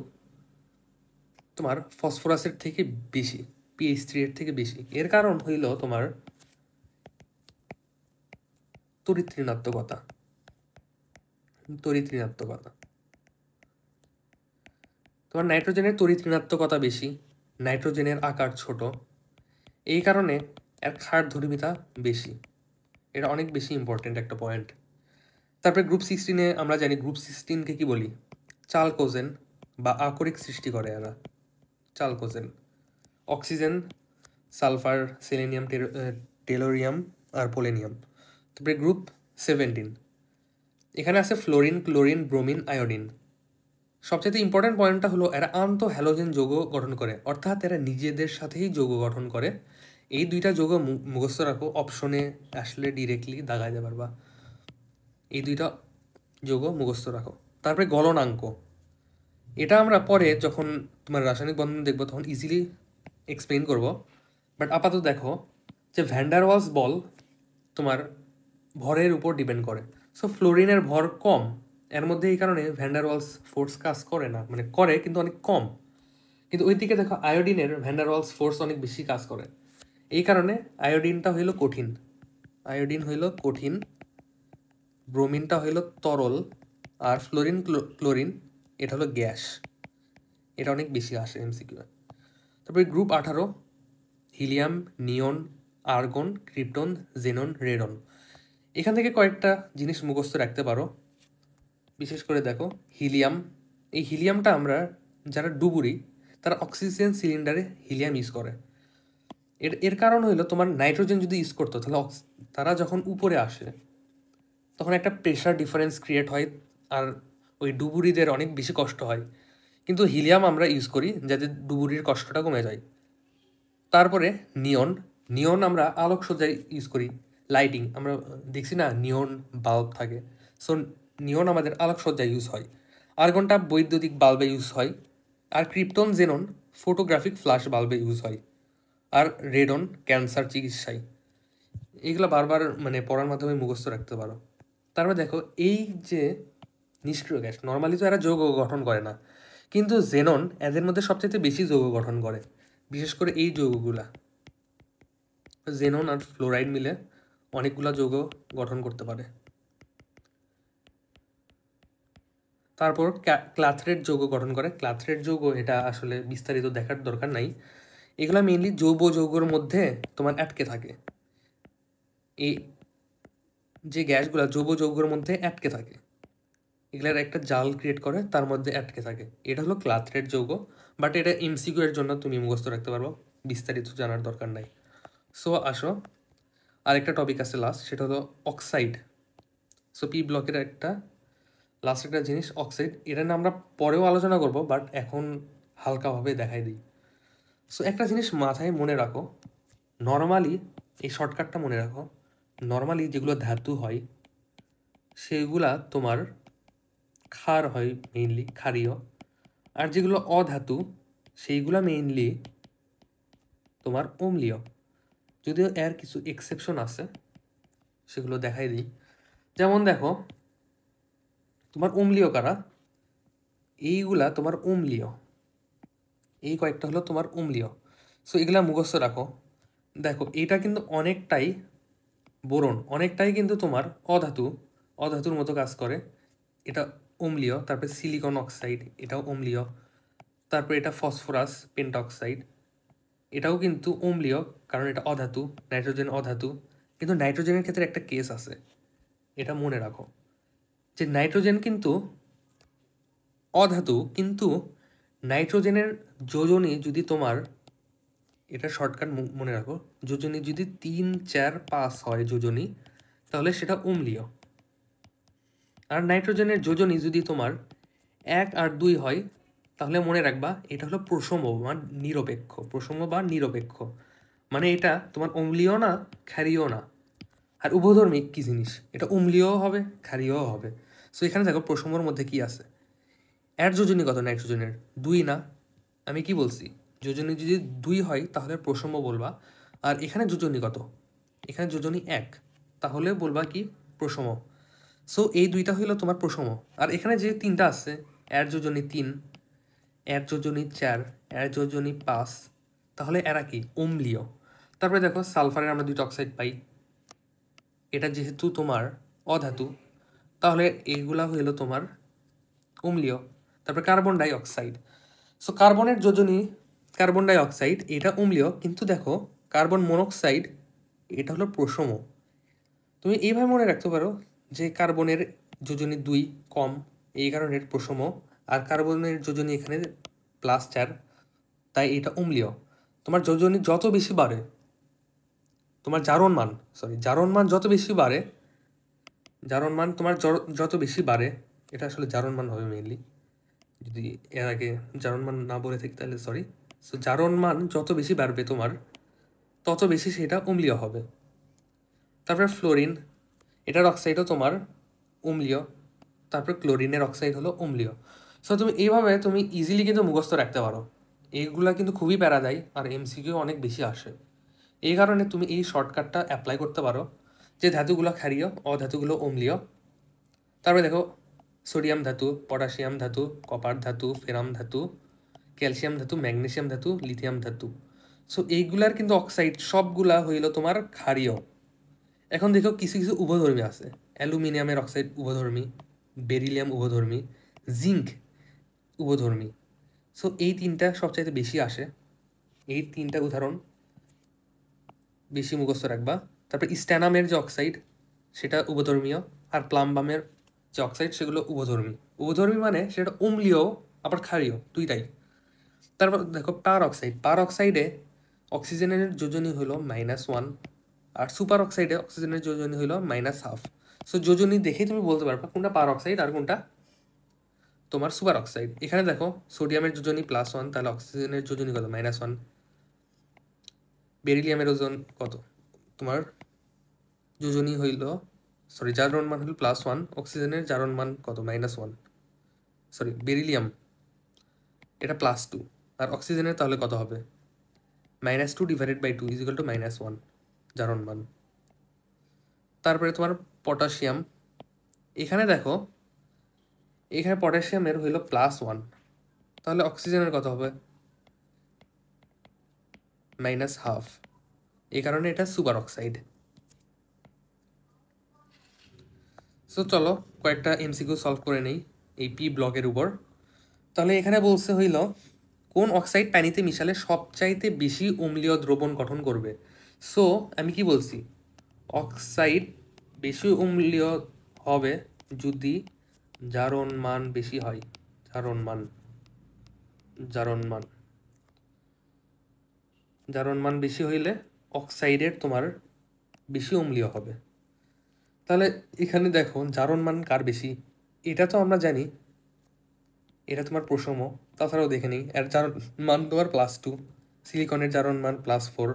তোমার ফসফরাসের থেকে বেশি, PH3 এর থেকে বেশি। এর কারণ হইল তোমার তড়িৎ ঋণাত্মকতা। তোমার নাইট্রোজেনের তড়িৎ ঋণাত্মকতা বেশি, নাইট্রোজেনের আকার ছোট, এই কারণে এর ক্ষার ধর্মিতা বেশি। এটা অনেক বেশি ইম্পর্টেন্ট একটা পয়েন্ট। তারপরে গ্রুপ 16-এ আমরা জানি, গ্রুপ 16-কে কি বলি, চালকোজেন বা আকরিক সৃষ্টি করে এরা, চালকোজেন। অক্সিজেন, সালফার, সেলেনিয়াম, টেলোরিয়াম আর পোলেনিয়াম। তারপরে গ্রুপ 17, এখানে আছে ফ্লোরিন, ক্লোরিন, ব্রোমিন, আয়োডিন। সবচেয়ে ইম্পর্টেন্ট পয়েন্টটা হলো এরা আন্ত হ্যালোজেন যৌগ গঠন করে, অর্থাৎ এরা নিজেদের সাথেই যৌগ গঠন করে। এই দুইটা যৌগ মুখস্থ রাখো, অপশনে আসলে ডিরেক্টলি দাগাই দিতে পারবা, এই দুইটা যৌগ মুখস্থ রাখো। তারপরে গলনাঙ্ক, এটা আমরা পরে যখন তোমার রাসায়নিক বন্ধন দেখবো তখন ইজিলি এক্সপ্লেন করব, বাট আপাতত দেখো যে ভ্যান্ডার ওয়ালস বল তোমার ভরের উপর ডিপেন্ড করে। সো ফ্লোরিনের ভর কম, এর মধ্যে এই কারণে ভ্যান্ডার ওয়ালস ফোর্স কাজ করে না, মানে করে কিন্তু অনেক কম। কিন্তু ওই দিকে দেখো আয়োডিনের ভ্যান্ডার ওয়ালস ফোর্স অনেক বেশি কাজ করে, এই কারণে আয়োডিনটা হইল কঠিন, ব্রোমিনটা হইল তরল, আর ফ্লোরিন, ক্লোরিন এটা হলো গ্যাস, এটা অনেক বেশি আসে এমসিকিউ। তারপরে গ্রুপ 18, হিলিয়াম, নিয়ন, আর্গন, ক্রিপ্টন, জেনন, রেডন। এখান থেকে কয়েকটা জিনিস মুখস্থ রাখতে পারো। বিশেষ করে দেখো হিলিয়াম, এই হিলিয়ামটা আমরা যারা ডুবুরি তারা অক্সিজেন সিলিন্ডারে হিলিয়াম ইউজ করে। এর কারণ হইলো তোমার নাইট্রোজেন যদি ইউজ করতো তাহলে তারা যখন উপরে আসে তখন একটা প্রেশার ডিফারেন্স ক্রিয়েট হয়, আর ওই ডুবুরিদের অনেক বেশি কষ্ট হয়। কিন্তু হিলিয়াম আমরা ইউজ করি যাতে ডুবুরির কষ্টটা কমে যায়। তারপরে নিয়ন, নিয়ন আমরা আলোকসজ্জায় ইউজ করি, লাইটিং আমরা দেখছি না নিয়ন বাল্ব থাকে, সো নিয়ন আমাদের আলোকসজ্জায় ইউজ হয়। আর্গনটা বৈদ্যুতিক বাল্বে ইউজ হয়। আর ক্রিপ্টন, জেনন ফটোগ্রাফিক ফ্ল্যাশ বাল্বে ইউজ হয়। আর রেডন ক্যান্সার চিকিৎসায়। এইগুলো বারবার মানে পড়ার মাধ্যমে মুখস্থ রাখতে পারো। তারপর দেখো এই যে নিষ্ক্রিয় গ্যাস, নর্মালি তো এরা যৌগ গঠন করে না, কিন্তু জেনন এদের মধ্যে সবচেয়ে বেশি যৌগ গঠন করে, বিশেষ করে এই যৌগগুলা জেনন আর ফ্লোরাইড মিলে অনেকগুলা যৌগ গঠন করতে পারে। তারপর ক্লাথরেট যৌগ গঠন করে। ক্লাথরেট যৌগ এটা আসলে বিস্তারিত দেখার দরকার নাই, এগুলা মেইনলি জৈব যৌগের মধ্যে তোমার আটকে থাকে। এই যে গ্যাসগুলো জৈব যৌগের মধ্যে আটকে থাকে, এগুলার একটা জাল ক্রিয়েট করে তার মধ্যে আটকে থাকে, এটা হলো ক্লাথরেট যৌগ। বাট এটা এমসিকিউ এর জন্য তুমি মুখস্থ রাখতে পারবো, বিস্তারিত জানার দরকার নাই। সো আসো আরেকটা টপিক আছে লাস্ট, সেটা হলো অক্সাইড। সো পি ব্লকের একটা লাস্ট একটা জিনিস অক্সাইড, এটা নিয়ে আমরা পরেও আলোচনা করব, বাট এখন হালকাভাবে দেখাই দিই। সো একটা জিনিস মাথায় মনে রাখো, নর্মালি এই শর্টকাটটা মনে রাখো, নর্মালি যেগুলো ধাতু হয় সেগুলা তোমার ক্ষার হয়, মেইনলি ক্ষারীয়। আর যেগুলো অধাতু সেইগুলা মেইনলি তোমার অম্লীয়, যদিও এর কিছু এক্সেপশন আছে, সেগুলো দেখাই দিই। যেমন দেখো তোমার অম্লীয় কারা, এইগুলা তোমার অম্লীয়, এই কয়েকটা হলো তোমার অম্লীয়। সো এগুলা মুখস্থ রাখো। দেখো এটা কিন্তু অনেকটাই বোরন, অনেকটাই কিন্তু তোমার অধাতুর মতো কাজ করে, এটা অম্লীয়। তারপরে সিলিকন অক্সাইড, এটাও অম্লীয়। তারপরে এটা ফসফরাস পেন্টঅক্সাইড, এটাও কিন্তু অম্লীয়, কারণ এটা অধাতু, নাইট্রোজেন অধাতু। কিন্তু নাইট্রোজেনের ক্ষেত্রে একটা কেস আছে, এটা মনে রাখো, যে নাইট্রোজেন কিন্তু অধাতু, কিন্তু নাইট্রোজেনের যোজনী যদি তোমার, এটা শর্টকাট মনে রাখো, যোজনী যদি 3, 4, 5 হয় যোজনী, তাহলে সেটা অম্লীয়। আর নাইট্রোজেনের যোজনী যদি তোমার 1 আর 2 হয়, তাহলে মনে রাখবা এটা হলো প্রশম বা নিরপেক্ষ, প্রশম বা নিরপেক্ষ, মানে এটা তোমার অম্লীয় না ক্ষারীয় না। আর উভধর্মী কি জিনিস, এটা অম্লীয়ও হবে ক্ষারীয়ও হবে। সো এখানে দেখো প্রশমর মধ্যে কি আছে, এর যোজনী কত নাইট্রোজেনের 2 না, আমি কি বলছি, যোজনী যদি 2 হয় তাহলে প্রশম বলবা। আর এখানে যোজনী কত, এখানে যোজনী 1, তাহলে বলবা কি প্রশম। সো এই দুইটা হইলো তোমার প্রশম। আর এখানে যে 3টা আছে, এর যোজনী 3, এর যোজনী 4, এর যোজনী 5, তাহলে এরা কি অম্লীয়। তারপরে দেখো সালফারের আমরা 2টা অক্সাইড পাই, এটা যেহেতু তোমার অধাতু, তাহলে এইগুলা হইলো তোমার অম্লীয়। তারপরে কার্বন ডাই অক্সাইড, সো কার্বনের যোজনী কার্বন ডাই অক্সাইড, এটা অম্লীয়, কিন্তু দেখো কার্বন মনোক্সাইড এটা হলো প্রশম। তুমি এইভাবে মনে রাখতে পারো যে কার্বনের যোজনী 2 কম, এই কারণে প্রশম। আর কার্বনের যোজনী এখানে +4, তাই এটা অম্লীয়। তোমার যোজনী যত বেশি বাড়ে, তোমার জারণ মান যত বেশি বাড়ে, জারণ মান তোমার যত বেশি বাড়ে, এটা আসলে জারণ মান হবে মেইনলি, যদি এর আগে জারণ মান না বলে থাকি তাহলে সরি। সো জারণ মান যত বেশি বাড়বে তোমার, তত বেশি সেটা অম্লীয় হবে। তারপরে ফ্লোরিন, এটার অক্সাইডও তোমার অম্লীয়। তারপর ক্লোরিনের অক্সাইড হলো অম্লীয়। সো তুমি এইভাবে তুমি ইজিলি কিন্তু মুখস্থ রাখতে পারো, এইগুলা কিন্তু খুবই প্যারা দেয় আর এমসিকিউ অনেক বেশি আসে। এই কারণে তুমি এই শর্টকাটটা অ্যাপ্লাই করতে পারো, যে ধাতুগুলো ক্ষারীয়, অধাতুগুলো অম্লীয়। তারপরে দেখো সোডিয়াম ধাতু, পটাশিয়াম ধাতু, কপার ধাতু, ফেরাম ধাতু, ক্যালসিয়াম ধাতু, ম্যাগনেসিয়াম ধাতু, লিথিয়াম ধাতু। সো এইগুলার কিন্তু অক্সাইড সবগুলা হইল তোমার ক্ষারীয়। এখন দেখো কিছু কিছু উভধর্মী আছে, অ্যালুমিনিয়ামের অক্সাইড উভধর্মী, বেরিলিয়াম উভধর্মী, জিঙ্ক উভধর্মী। সো এই তিনটা সবচাইতে বেশি আসে, এই তিনটা উদাহরণ বেশি মুখস্থ রাখবা। তারপর স্ট্যানামের যে অক্সাইড সেটা উভধর্মীয়, আর প্লাম্বামের যে অক্সাইড সেগুলো উভধর্মী। উভধর্মী মানে সেটা অম্লীয় আবার ক্ষারীয় দুইটাই। তারপর দেখো পার অক্সাইড, পার অক্সাইডে অক্সিজেনের যোজনী হলো -1, আর সুপার অক্সাইডে অক্সিজেনের যোজনী হলো -12। সো যোজনী দেখেই তুমি বলতে পারবা কোনটা পার অক্সাইড আর কোনটা তোমার সুপার অক্সাইড। এখানে দেখো সোডিয়ামের যোজনী +1, তাহলে অক্সিজেনের যোজনী কত -1। বেরিলিয়ামের ওজন কত তোমার যোজনী হইল, সরি জারণ মান হইল +1, অক্সিজেনের জারণ মান কত -1, সরি বেরিলিয়াম এটা +2, আর অক্সিজেনের তাহলে কত হবে -2 / 2 = -1 জারণ মান। তারপরে তোমার পটাশিয়াম, এখানে দেখো এখানে পটাশিয়ামের হইল +1, তাহলে অক্সিজেনের কত হবে -1/2, এই কারণে এটা সুপার অক্সাইড। সো চলো কয়েকটা এমসিকিউ সলভ করে নেই এই পি ব্লকের উপর। তাহলে এখানে বলছে হইল কোন অক্সাইড পানিতে মিশালে সবচাইতে বেশি অম্লীয় দ্রবণ গঠন করবে। সো আমি কি বলছি, অক্সাইড বেশি অম্লীয় হবে যদি জারণ মান বেশি হয়। জারণ মান জারণ মান বেশি হইলে অক্সাইডের তোমার বেশি অম্লীয় হবে। তাহলে এখানে দেখো জারণ মান কার বেশি, এটা তো আমরা জানি, এটা তোমার প্রসম। তাছাড়াও দেখে নিই, এর জারণ মান তোমার +2, সিলিকনের জারণ মান +4,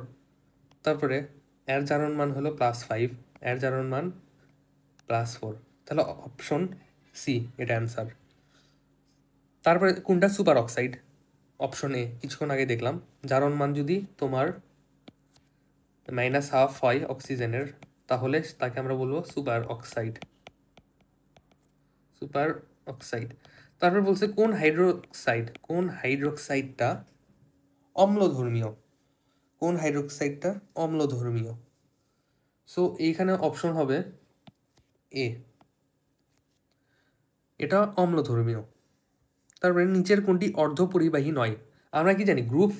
তারপরে এর জারণ মান হলো +5, এর জারণ মান +4, তাহলে অপশন সি এটা অ্যান্সার। তারপরে কোনটা সুপার অক্সাইড, অপশন এ কিছুক্ষণ আগে দেখলাম, জারণ মান যদি তোমার -1/2 হয় অক্সিজেনের, তাহলে তাকে আমরা বলবো সুপার অক্সাইড। Super oxide. তারপর বলছে কোন হাইড্রোক্সাইডটা অম্লধর্মীয়, কোন হাইড্রোক্সাইডটা অম্লধর্মীয়। সো এইখানে অপশন হবে এ, এটা অম্লধর্মীয়। তারপরে নিচের কোনটি অর্ধপরিবাহী নয়। আমরা কি জানি গ্রুপ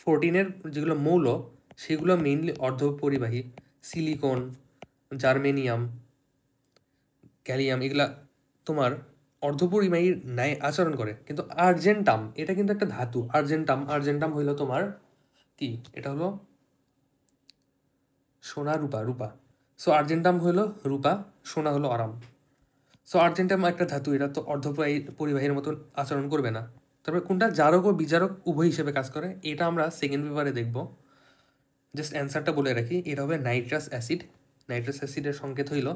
14-এর যেগুলো মৌল সেগুলো মেইনলি অর্ধপরিবাহী, সিলিকন, জার্মেনিয়াম, গ্যালিয়াম, এগুলা তোমার অর্ধপরিবাহীর ন্যায় আচরণ করে। কিন্তু আর্জেন্টাম এটা কিন্তু একটা ধাতু, আর্জেন্টাম হইলো তোমার কি, এটা হলো সোনা রূপা। সো আর্জেন্টাম হইলো রূপা, সোনা হলো আরাম। সো আর্জেন্টাম একটা ধাতু, এটা তো পরিবাহীর মতন আচরণ করবে না। তারপরে কোনটা জারক ও বিজারক উভয় হিসেবে কাজ করে, এটা আমরা সেকেন্ড পেপারে দেখব। জাস্ট অ্যান্সারটা বলে রাখি, এটা হবে নাইট্রাস অ্যাসিড। নাইট্রাস অ্যাসিডের সংকেত হইল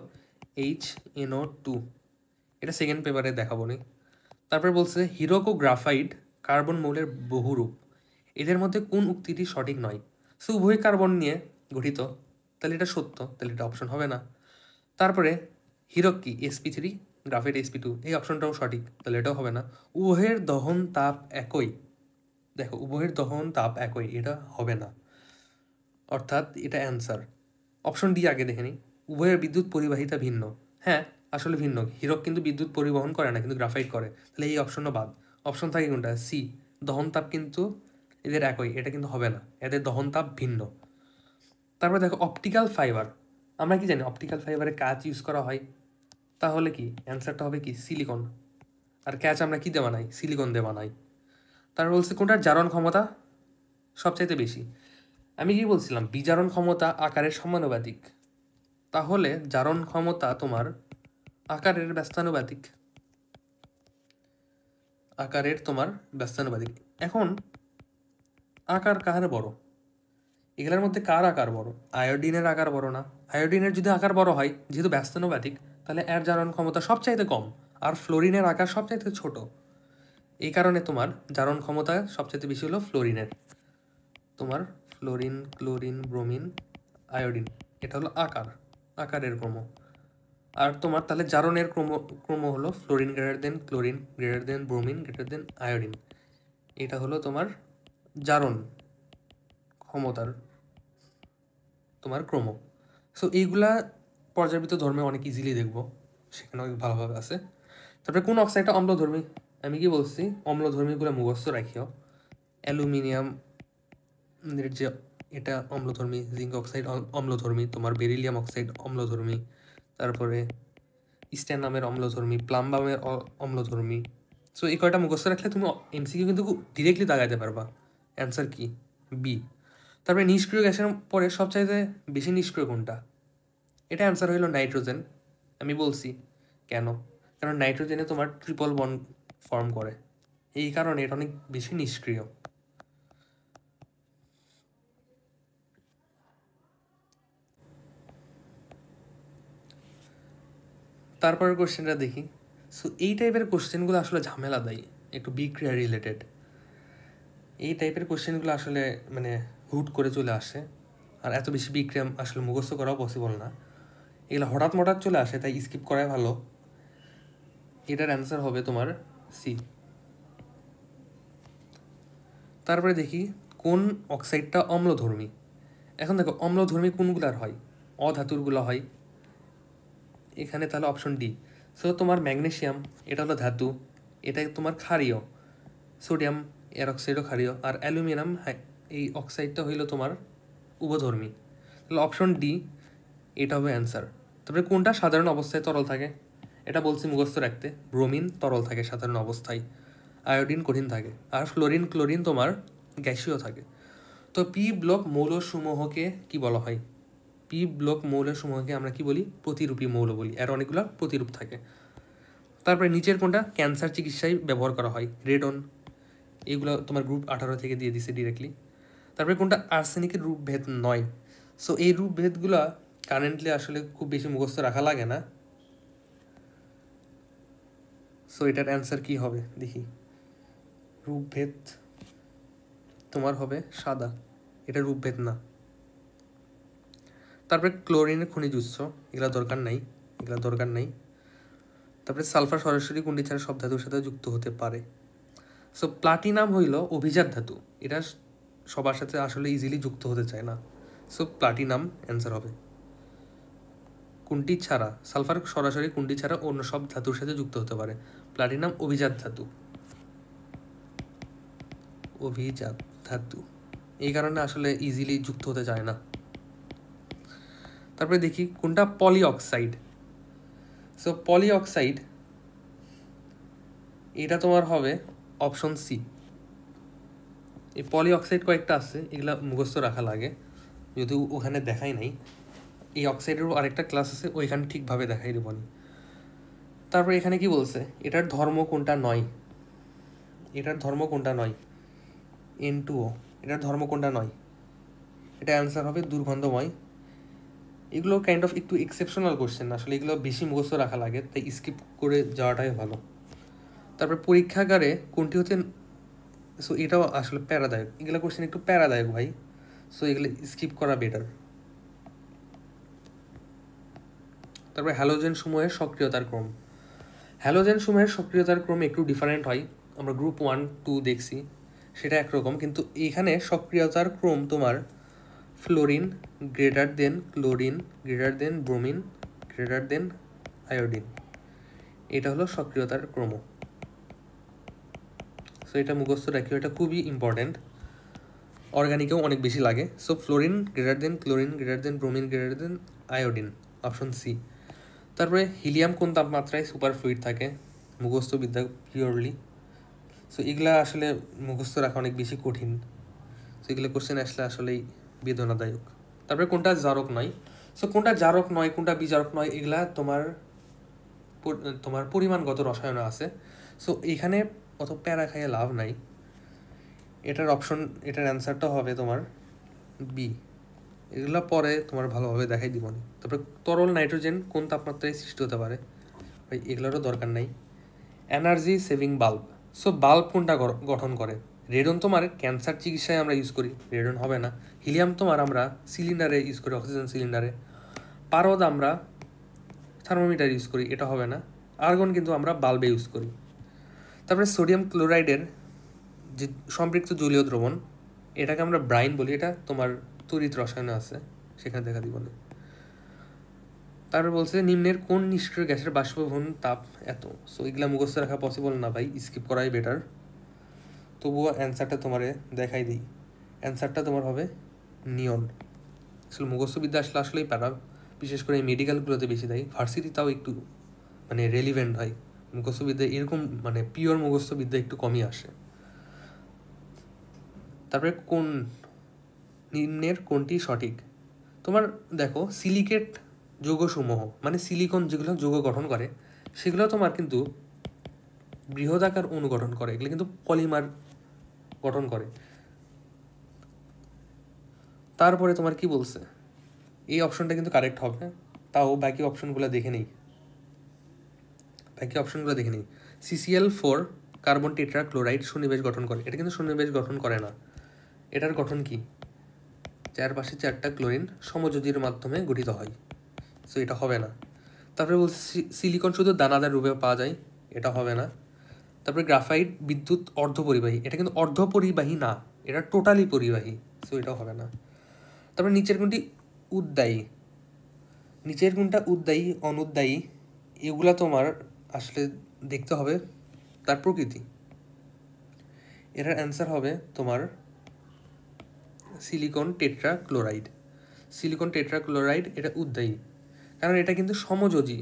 HNO2, এটা সেকেন্ড পেপারে দেখাবো নি। তারপরে বলছে হিরক ও গ্রাফাইট কার্বন মৌলের বহুরূপ, এদের মধ্যে কোন উক্তিটি সঠিক নয়। সো উভয় কার্বন নিয়ে গঠিত, তাহলে এটা সত্য, তাহলে এটা অপশন হবে না। তারপরে হিরক কি sp3, গ্রাফাইট sp2, এই অপশনটাও সঠিক, তাহলে এটাও হবে না। উভয়ের দহন তাপ একই, দেখো উভয়ের দহন তাপ একই, এটা হবে না, অর্থাৎ এটা অ্যান্সার। অপশন ডি আগে দেখে নিই, উভয়ের বিদ্যুৎ পরিবাহিতা ভিন্ন। হ্যাঁ আসলে ভিন্ন, হিরক কিন্তু বিদ্যুৎ পরিবহন করে না, কিন্তু গ্রাফাইট করে, তাহলে এই অপশনও বাদ। অপশন থাকে কোনটা, সি, দহন তাপ কিন্তু এদের একই, এটা কিন্তু হবে না, এদের দহন তাপ ভিন্ন। তারপরে দেখো অপটিক্যাল ফাইবার, আমরা কি জানি অপটিক্যাল ফাইবারে কাঁচ ইউজ করা হয়, তাহলে কি অ্যান্সারটা হবে কি সিলিকন, আর ক্যাচ আমরা কি দিয়ে বানাই, সিলিকন দিয়ে বানাই। তারপর বলছে কোনটার জারণ ক্ষমতা সবচাইতে বেশি। আমি কি বলছিলাম বিজারণ ক্ষমতা আকারের সমানুপাতিক, তাহলে জারণ ক্ষমতা তোমার আকারের ব্যস্তানুপাতিক, আকারের তোমার ব্যস্তানুপাতিক। এখন আকার কার বড়, এগুলোর মধ্যে কার আকার বড়, আয়োডিনের আকার বড় না। আয়োডিনের যদি আকার বড় হয় যেহেতু ব্যস্তানুপাতিক, তাহলে এর জারণ ক্ষমতা সবচাইতে কম, আর ফ্লোরিনের আকার সবচাইতে ছোট, এই কারণে তোমার জারণ ক্ষমতা সবচাইতে বেশি হলো ফ্লোরিনের। তোমার ফ্লোরিন, ক্লোরিন, ব্রোমিন, আয়োডিন, এটা হলো আকারের ক্রম। আর তোমার তাহলে জারণের ক্রম হলো fluorine greater than chlorine, greater than bromine, greater than iodine, এটা হলো তোমার জারণ ক্ষমতার তোমার ক্রম। সো এইগুলা পর্যাবৃত্ত ধর্মে অনেক ইজিলি দেখবো, সেখানে অনেক ভালোভাবে আছে। তারপরে কোন অক্সাইডটা অম্লধর্মী, আমি কি বলছি, অম্লধর্মীগুলো মুখস্থ রাখিও। অ্যালুমিনিয়াম যে এটা অম্লধর্মী, জিঙ্ক অক্সাইড অম্লধর্মী, তোমার বেরিলিয়াম অক্সাইড অম্লধর্মী, তারপরে স্ট্যান্নামের অম্লধর্মী, প্লাম্বামের অম্লধর্মী। সো এই কয়টা মুখস্থ রাখলে তুমি এমসিকিউ কিন্তু ডিরেক্টলি দাগাইতে পারবা। অ্যান্সার কি? বি। তারপরে নিষ্ক্রিয় গ্যাসের পরে সবচাইতে বেশি নিষ্ক্রিয় কোনটা? এটা অ্যান্সার হইল নাইট্রোজেন। আমি বলছি কেন, কারণ নাইট্রোজেনে তোমার ট্রিপল বন্ড ফর্ম করে, এই কারণে এটা অনেক বেশি নিষ্ক্রিয়। তারপরের কোশ্চেনটা দেখি। সো এই টাইপের কোশ্চেনগুলো আসলে ঝামেলা দেয়, একটু বিক্রিয়া রিলেটেড। এই টাইপের কোশ্চেনগুলো আসলে মানে হুট করে চলে আসে, আর এত বেশি বিক্রিয়া আসলে মুখস্থ করাও পসিবল না। এগুলো হঠাৎ মঠাৎ চলে আসে, তাই স্কিপ করাই ভালো। এটার অ্যান্সার হবে তোমার সি। তারপরে দেখি কোন অক্সাইডটা অম্লধর্মী। এখন দেখো অম্লধর্মী কোনগুলার হয়? অধাতুরগুলো হয়। এখানে তাহলে অপশন ডি। সো তোমার ম্যাগনেসিয়াম এটা হলো ধাতু, এটা তোমার ক্ষারীয়, সোডিয়াম এর অক্সাইডও ক্ষারীয়, আর অ্যালুমিনিয়াম এই অক্সাইডটা হইল তোমার উভধর্মী। তাহলে অপশন ডি এটা হবে অ্যান্সার। তারপরে কোনটা সাধারণ অবস্থায় তরল থাকে? এটা বলছি মুখস্থ রাখতে। ব্রোমিন তরল থাকে সাধারণ অবস্থায়, আয়োডিন কঠিন থাকে, আর ফ্লোরিন ক্লোরিন তোমার গ্যাসীয় থাকে। তো পি ব্লক মৌলসমূহকে কি বলা হয়? পি ব্লক মৌলসমূহকে আমরা কি বলি? প্রতিরূপী মৌল বলি। এর অনেকগুলো প্রতিরূপ থাকে। তারপরে নিচের কোনটা ক্যান্সার চিকিৎসায় ব্যবহার করা হয়? রেডন। এগুলো তোমার গ্রুপ 18 থেকে দিয়ে দিছে ডিরেক্টলি। তারপরে কোনটা আর্সেনিকের রূপভেদ নয়? সো এই রূপভেদগুলো কারেন্টলি আসলে খুব বেশি মুখস্থ রাখা লাগে না। সো এটার অ্যান্সার কি হবে দেখি। রূপভেদ তোমার হবে সাদা, এটা রূপভেদ না। তারপরে ক্লোরিনের খনিজ উৎস, এগুলো দরকার নাই, এগুলো দরকার নাই। তারপরে সালফার সরাসরি কুণ্ডি ছাড়া সব ধাতুর সাথে যুক্ত হতে পারে। সো প্লাটিনাম হইল অভিজাত ধাতু, এটা সবার সাথে আসলে ইজিলি যুক্ত হতে চায় না। সো প্লাটিনাম অ্যান্সার হবে। কুণ্ডি ছাড়া, সালফার সরাসরি কুণ্ডি ছাড়া অন্য সব ধাতুর সাথে যুক্ত হতে পারে। প্লাটিনাম অভিজাত ধাতু, অভিজাত ধাতু, এই কারণে আসলে ইজিলি যুক্ত হতে চায় না। তারপরে দেখি কোনটা পলি অক্সাইড। সো পলি অক্সাইড এটা তোমার হবে অপশন সি। এই পলি অক্সাইড কয়েকটা আছে, এগুলা মুখস্থ রাখা লাগে, যদিও ওখানে দেখাই নাই। এই অক্সাইডেরও আরেকটা ক্লাস আছে, ওইখানে ঠিকভাবে দেখাই দেবো না। তারপরে এখানে কি বলছে, এটার ধর্ম কোনটা নয়? এটার ধর্ম কোনটা নয়? N2O, এটার ধর্ম কোনটা নয়? এটা অ্যান্সার হবে দুর্গন্ধময়। এগুলো কাইন্ড অফ একটু এক্সেপশনাল কোশ্চেন, আসলে এগুলো বেশি মুখস্থ রাখা লাগে, তাই স্কিপ করে যাওয়াটাই ভালো। তারপরে পরীক্ষাগারে কোনটি হচ্ছে, সো এটাও আসলে প্যারাদায়ক, এগুলো কোশ্চেন একটু প্যারাদায়ক ভাই, সো এগুলো স্কিপ করা বেটার। তারপরে হ্যালোজেন সমূহের সক্রিয়তার ক্রম। হ্যালোজেন সমূহের সক্রিয়তার ক্রম একটু ডিফারেন্ট হয়, আমরা গ্রুপ 1, 2 দেখছি, সেটা একরকম, কিন্তু এখানে সক্রিয়তার ক্রম তোমার fluorine greater than chlorine greater than bromine greater than iodine, এটা হলো সক্রিয়তার ক্রম। সো এটা মুখস্থ রাখিও, এটা খুবই ইম্পর্ট্যান্ট, অর্গানিকেও অনেক বেশি লাগে। So fluorine greater than chlorine greater than bromine greater than iodine, option C. তারপরে হিলিয়াম কোন তাপমাত্রায় সুপার ফ্লুইড থাকে? মুখস্থ বিদ্যা পিওরলি। সো এগুলা আসলে মুখস্থ রাখা অনেক বেশি কঠিন, সো এগুলো কোশ্চেন আসলে আসলেই বেদনাদায়ক। তারপরে কোনটা জারক নয়? সো কোনটা জারক নয় কোনটা বিজারক নয়, এগুলা তোমার তোমার পরিমাণগত রসায়ন আছে। সো এখানে অত প্যারা খাইয়ে লাভ নাই। এটার অপশন, এটার অ্যান্সারটা হবে তোমার বি। এগুলো পরে তোমার ভালোভাবে দেখাই দিব না। তারপরে তরল নাইট্রোজেন কোন তাপমাত্রায় সৃষ্টি হতে পারে? ভাই এগুলোরও দরকার নাই। Energy saving bulb, so bulb কোনটা গঠন করে? রেডন তোমার ক্যান্সার চিকিৎসায় আমরা ইউজ করি, রেডন হবে না। হিলিয়াম তোমার আমরা সিলিন্ডারে ইউজ করি, অক্সিজেন সিলিন্ডারে। পারদ আমরা থার্মোমিটার ইউজ করি, এটা হবে না। আর্গন কিন্তু আমরা বাল্বে ইউজ করি। তারপরে সোডিয়াম ক্লোরাইডের যে সম্পৃক্ত জলীয় দ্রবণ, এটাকে আমরা ব্রাইন বলি, এটা তোমার তড়িৎ রসায়নে আছে, সেখানে দেখা দিব না। তারপর বলছে নিম্নের কোন নিষ্ক্রিয় গ্যাসের বাষ্পীভবন তাপ এত। সো এগুলা মুখস্থ রাখা পসিবল না ভাই, স্কিপ করাই বেটার। তবুও অ্যান্সারটা তোমারে দেখাই দিই। অ্যান্সারটা তোমার হবে নিয়ন। আসলে মুখস্থবিদ্যা আসলেই প্যারা, বিশেষ করে এই মেডিকেলগুলোতে বেশি দেয়। ভার্সিটি তাও একটু মানে রেলিভেন্ট হয়, মুখস্থবিদ্যা এরকম মানে পিওর মুখস্থবিদ্যা একটু কমই আসে। তারপরে কোন নিম্নের কোনটি সঠিক। তোমার দেখো সিলিকেট যৌগসমূহ মানে সিলিকন যেগুলো যৌগ গঠন করে সেগুলো তোমার কিন্তু বৃহদাকার অণু গঠন করে, এগুলো কিন্তু পলিমার গঠন করে। তারপরে তোমার কি বলছে, এই অপশনটা কিন্তু কারেক্ট হবে, তাও বাকি অপশনগুলো দেখে নেই। CCl4 কার্বন টেট্রা ক্লোরাইড সন্নিবেশ গঠন করে, এটা কিন্তু সন্নিবেশ গঠন করে না। এটার গঠন কি, চারপাশে 4টা ক্লোরিন সমযোজীর মাধ্যমে গঠিত হয়, সো এটা হবে না। তারপরে বলছে সিলিকন শুধু দানাদার রূপে পাওয়া যায়, এটা হবে না। তারপরে গ্রাফাইট বিদ্যুৎ অর্ধপরিবাহী, এটা কিন্তু অর্ধপরিবাহী না, এটা টোটালি পরিবাহী, সো এটাও হবে না। তারপরে নিচের কোনটা উদ্দায়ী অনুদ্দায়ী, এগুলা তোমার আসলে দেখতে হবে তার প্রকৃতি। এটার অ্যান্সার হবে তোমার সিলিকন টেট্রা ক্লোরাইড। এটা উদ্দায়ী, কারণ এটা কিন্তু সমযোজী,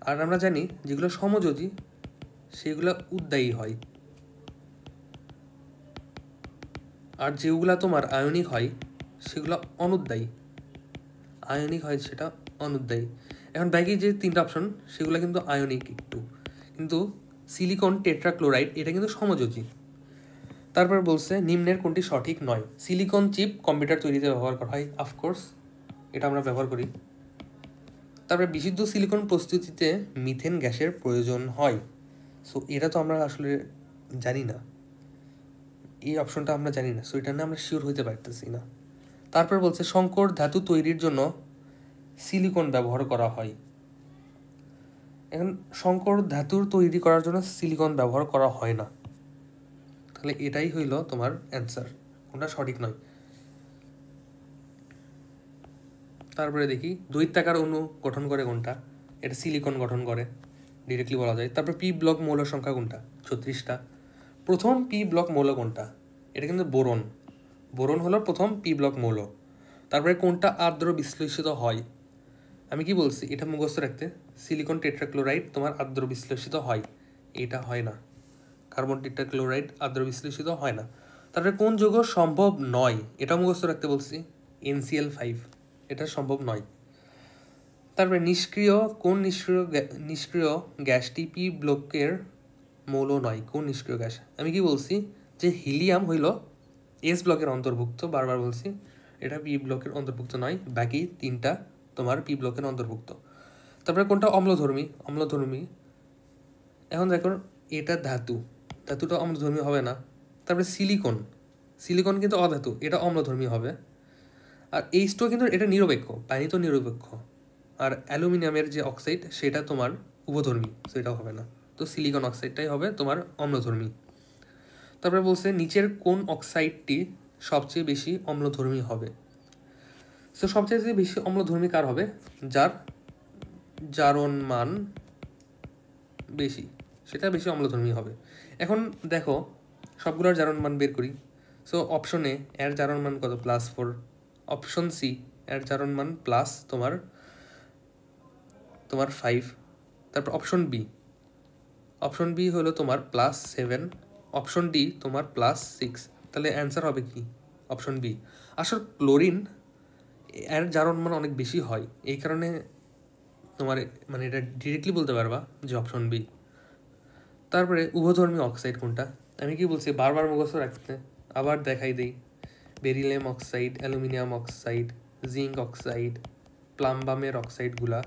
আর আমরা জানি যেগুলো সমযোজী সেগুলো উদ্দায়ী হয়, আর যেগুলা তোমার আয়নিক হয় সেগুলো অনুদ্দায়ী, সেটা অনুদ্দায়ী। এখন বাকি যে 3টা অপশন সেগুলো কিন্তু আয়নিক একটু, কিন্তু সিলিকন টেট্রা ক্লোরাইড এটা কিন্তু সমযোজী। তারপর বলছে নিম্নের কোনটি সঠিক নয়। সিলিকন চিপ কম্পিউটার তৈরিতে ব্যবহার করা হয়, অফকোর্স এটা আমরা ব্যবহার করি। তারপরে বিশুদ্ধ সিলিকন প্রস্তুতিতে মিথেন গ্যাসের প্রয়োজন হয়, সো এটা তো আমরা আসলে জানি না, এই অপশনটা আমরা জানি না, সো এটা নিয়ে আমরা শিওর হইতে পারতেছি না। তারপর বলছে সংকর ধাতু তৈরির জন্য সিলিকন ব্যবহার করা হয়। এখন সংকর ধাতুর তৈরি করার জন্য সিলিকন ব্যবহার করা হয় না, তাহলে এটাই হইল তোমার অ্যান্সার, কোনটা সঠিক নয়। তারপরে দেখি দৈত্যাকার অণু গঠন করে কোনটা, এটা সিলিকন গঠন করে, ডিরেক্টলি বলা যায়। তারপর পি ব্লক মৌল সংখ্যা কোনটা, 36টা। প্রথম পি ব্লক মৌল কোনটা, এটা কিন্তু বোরন হলো প্রথম পি ব্লক মৌল। তারপরে কোনটা আর্দ্র বিশ্লেষিত হয়, আমি কি বলছি এটা মুখস্থ রাখতে, সিলিকন টেট্রাক্লোরাইড তোমার আর্দ্র বিশ্লেষিত হয়, এটা হয় না। কার্বন টেট্রাক্লোরাইড আর্দ্র বিশ্লেষিত হয় না। তারপরে কোন যৌগ সম্ভব নয়, এটা মুখস্থ রাখতে বলছি, NCl5, এটা সম্ভব নয়। তারপরে নিষ্ক্রিয় গ্যাসটি পি ব্লকের মৌল নয়, কোন নিষ্ক্রিয় গ্যাস, আমি কি বলছি যে হিলিয়াম হইল এস ব্লকের অন্তর্ভুক্ত, বারবার বলছি এটা পি ব্লকের অন্তর্ভুক্ত নয়, বাকি 3টা তোমার পি ব্লকের অন্তর্ভুক্ত। তারপরে কোনটা অম্লধর্মী, এখন দেখো এটা ধাতুটা অম্লধর্মী হবে না। তারপরে সিলিকন কিন্তু অধাতু, এটা অম্লধর্মী হবে। আর H2 কিন্তু এটা নিরপেক্ষ, পানি তো নিরপেক্ষ। আর অ্যালুমিনিয়ামের যে অক্সাইড সেটা তোমার উভধর্মী, সেটাও হবে না, তো সিলিকন অক্সাইডটাই হবে তোমার অম্লধর্মী। তারপরে বলছে নিচের কোন অক্সাইডটি সবচেয়ে বেশি অম্লধর্মী হবে। তো সবচেয়ে বেশি অম্লধর্মী কার হবে, যার জারণ মান বেশি, সেটা বেশি অম্লধর্মী হবে। এখন দেখো সবগুলোর জারণ মান বের করি। সো অপশন এ এর জারণ মান কত, +4। অপশন সি এর জারণ মান প্লাস তোমার 5। তারপর অপশন বি হলো তোমার +7। অপশন ডি তোমার +6। তাহলে অ্যান্সার হবে কি, অপশন বি। আসলে ক্লোরিন এর জারণ মান অনেক বেশি হয়, এই কারণে তোমার মানে এটা ডিরেক্টলি বলতে পারবা যে অপশন বি। তারপরে উভধর্মী অক্সাইড কোনটা, আমি কি বলছি বারবার মুখস্থ রাখতে, আবার দেখাই দেই। Beryllium oxide, aluminium oxide, zinc oxide, প্লাম্বামের অক্সাইডগুলা,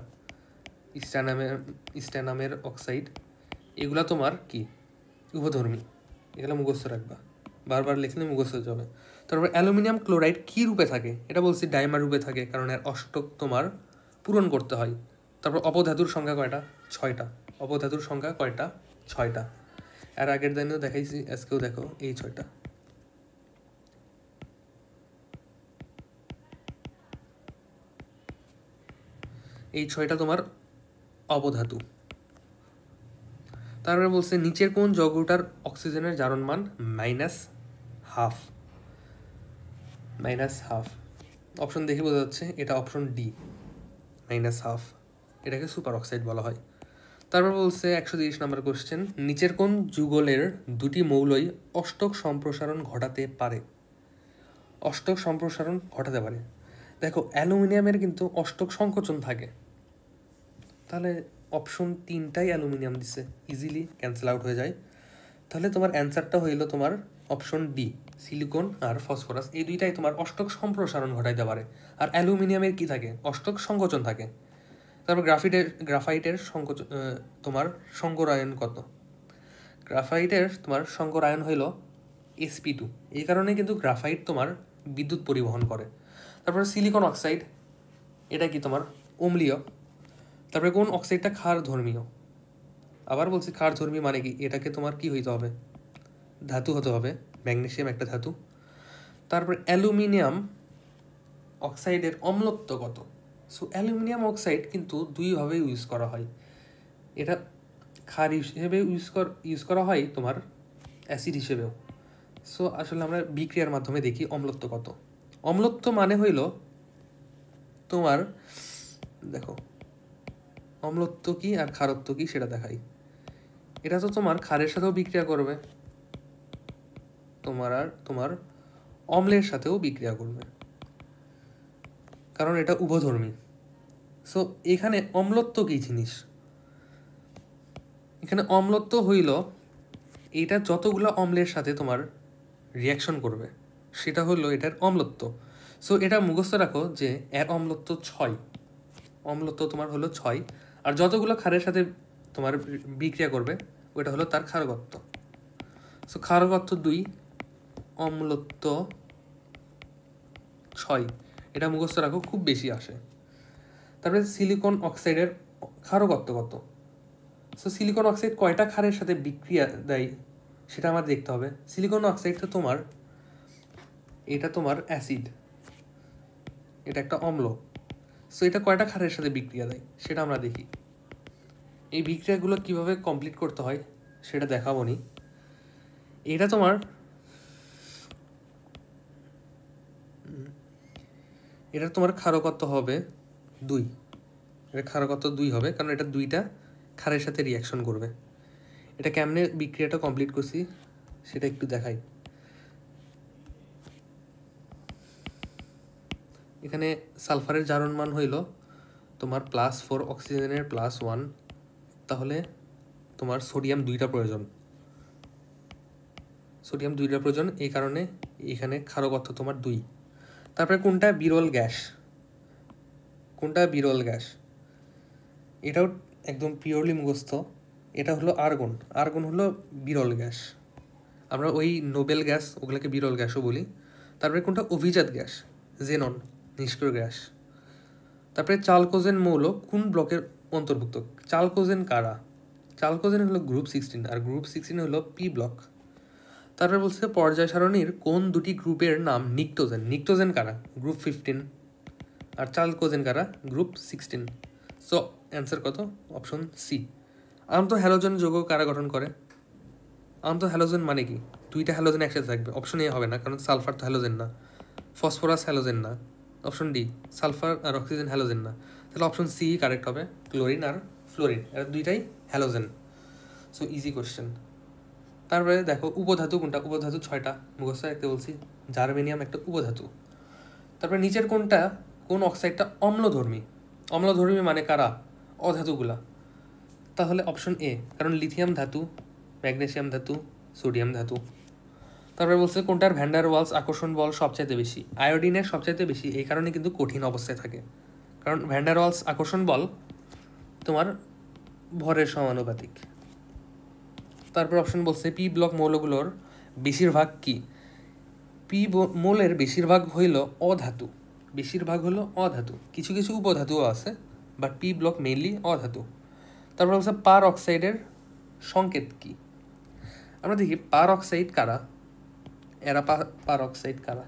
স্ট্যানামের অক্সাইড, এগুলা তোমার কি উভধর্মী, এগুলো মুখস্থ রাখবা, বারবার লিখলে মুখস্থ যাবে। তারপর অ্যালুমিনিয়াম ক্লোরাইড কী রূপে থাকে, এটা বলছি ডাইমার রূপে থাকে, কারণ এর অষ্টক তোমার পূরণ করতে হয়। তারপর অপধাতুর সংখ্যা কয়টা, 6টা। অপধাতুর সংখ্যা কয়টা, 6টা। এর আগের দিনেও দেখাইছি, আজকেও দেখো এই 6টা। এই 6টা তোমার অবধাতু। তারপরে বলছে নিচের কোন যৌগটার অক্সিজেনের জারণ মান -12, -12। অপশন দেখে বোঝা যাচ্ছে এটা অপশন ডি, -12। এটাকে সুপার অক্সাইড বলা হয়। তারপর বলছে 130 নম্বর কোশ্চেন, নিচের কোন যুগলের দুটি মৌলই অষ্টক সম্প্রসারণ ঘটাতে পারে? অষ্টক সম্প্রসারণ ঘটাতে পারে, দেখো অ্যালুমিনিয়ামের কিন্তু অষ্টক সংকোচন থাকে, তাহলে অপশন 3টাই অ্যালুমিনিয়াম দিছে, ইজিলি ক্যান্সেল আউট হয়ে যায়। তাহলে তোমার অ্যান্সারটা হইল তোমার অপশন ডি, সিলিকন আর ফসফরাস, এই দুইটাই তোমার অষ্টক সম্প্রসারণ ঘটাইতে পারে। আর অ্যালুমিনিয়ামের কি থাকে? অষ্টক সংকোচন থাকে। তারপর গ্রাফাইটের সংকোচন, তোমার সংকরায়ন কত? গ্রাফাইটের তোমার সংকরায়ন হইল sp2, এই কারণে কিন্তু গ্রাফাইট তোমার বিদ্যুৎ পরিবহন করে। তারপরে সিলিকন অক্সাইড, এটা কি তোমার অম্লীয়। তারপরে কোন অক্সাইডটা ক্ষার ধর্মীয়? আবার বলছি ক্ষার ধর্মী মানে কি, এটাকে তোমার কি হইতে হবে? ধাতু হতে হবে, ম্যাগনেসিয়াম একটা ধাতু। তারপরে অ্যালুমিনিয়াম অক্সাইডের অম্লত্ব কত? সো অ্যালুমিনিয়াম অক্সাইড কিন্তু দুইভাবে ইউজ করা হয়, এটা ক্ষার হিসেবে ইউজ করা হয়, তোমার অ্যাসিড হিসেবেও। সো আসলে আমরা বিক্রিয়ার মাধ্যমে দেখি অম্লত্ব কত। অম্লত্ব মানে হইল তোমার, দেখো অম্লত্ব কি আর ক্ষারত্ব কি সেটা দেখাই। এটা তো তোমার ক্ষারের সাথেও বিক্রিয়া করবে, তোমার অম্লের সাথেও বিক্রিয়া করবে, কারণ এটা উভধর্মী। সো এখানে অম্লত্ব কি জিনিস? এখানে অম্লত্ব হইল এটা যতগুলো অম্লের সাথে তোমার রিয়াকশন করবে সেটা হলো এটার অম্লত্ব। সো এটা মুখস্থ রাখো যে এর অম্লত্ব 6, অম্লত্ব তোমার হলো 6, আর যতগুলো ক্ষারের সাথে তোমার বিক্রিয়া করবে ওটা হলো তার ক্ষারকত্ব। সো ক্ষারকত্ব 2, অম্লত্ব 6, এটা মুখস্থ রাখো, খুব বেশি আসে। তারপরে সিলিকন অক্সাইডের ক্ষারকত্ব কত? সো সিলিকন অক্সাইড কয়টা ক্ষারের সাথে বিক্রিয়া দেয় সেটা আমার দেখতে হবে। সিলিকন অক্সাইডটা তোমার, এটা তোমার অ্যাসিড, এটা একটা অম্ল। সো এটা কয়টা ক্ষারের সাথে বিক্রিয়া দেয় সেটা আমরা দেখি। এই বিক্রিয়াগুলো কিভাবে কমপ্লিট করতে হয় সেটা দেখাবো নি। এটা তোমার ক্ষারকত্ব হবে 2, এটা ক্ষারকত্ব 2 হবে, কারণ এটা 2টা ক্ষারের সাথে রিয়াকশন করবে। এটা কেমনে বিক্রিয়াটা কমপ্লিট করছি সেটা একটু দেখাই। এখানে সালফারের জারণ মান হইল তোমার +4, অক্সিজেনের +1, তাহলে তোমার সোডিয়াম 2টা প্রয়োজন, এই কারণে এখানে ক্ষারকত্ব তোমার 2। তারপরে কোনটা বিরল গ্যাস? এটাও একদম পিওরলি মুখস্থ, এটা হলো আর্গন। আর্গন হলো বিরল গ্যাস, আমরা ওই নোবেল গ্যাস ওগুলোকে বিরল গ্যাসও বলি। তারপরে কোনটা অভিজাত গ্যাস? জেনন, নিষ্ক্রিয় গ্যাস। তারপরে চালকোজেন মৌল কোন ব্লকের অন্তর্ভুক্ত? চালকোজেন কারা? চালকোজেন হলো গ্রুপ 16, আর গ্রুপ 16 হলো পি ব্লক। তারপরে বলছে পর্যায় সারণীর কোন দুটি গ্রুপের নাম নিকটোজেন? নিকটোজেন কারা? গ্রুপ 15, আর চালকোজেন কারা? গ্রুপ 16। সো অ্যান্সার কত? Option C. আন্ত হ্যালোজেন যৌগ কারা গঠন করে? আন্ত হ্যালোজেন মানে কি? 2টা হ্যালোজেন একসাথে থাকবে, অপশন এ হবে না, কারণ সালফার তো হ্যালোজেন না। ফসফরাস হ্যালোজেন না, অপশন ডি। সালফার আর অক্সিজেন হ্যালোজেন না, তাহলে অপশন সি কারেক্ট হবে। ক্লোরিন আর ফ্লোরিন, এরা 2টাই হ্যালোজেন। So easy question. তারপরে দেখো উপধাতু কোনটা? উপধাতু 6টা মুখস্থ রাখতে বলছি। জার্মেনিয়াম একটা উপধাতু। তারপরে নিচের কোন অক্সাইডটা অম্লধর্মী? অম্লধর্মী মানে কারা? অধাতুগুলা, তাহলে অপশন এ, কারণ লিথিয়াম ধাতু, ম্যাগনেসিয়াম ধাতু, সোডিয়াম ধাতু। তারপরে বলছে কোনটার ভ্যান্ডার ওয়ালস আকর্ষণ বল সবচাইতে বেশি? আয়োডিনের সবচাইতে বেশি, এই কারণে কিন্তু কঠিন অবস্থায় থাকে, কারণ ভ্যান্ডার ওয়ালস আকর্ষণ বল তোমার ভরের সমানুপাতিক। তারপর অপশন বলছে পি ব্লক মৌলগুলোর বেশিরভাগ কি? পি মৌলের বেশিরভাগ হইল অধাতু, কিছু কিছু উপধাতুও আছে, বাট পি ব্লক মেইনলি অধাতু। তারপর বলছে পার অক্সাইডের সংকেত কি? আমরা দেখি পার অক্সাইড কারা। এরা পার অক্সাইড কারা?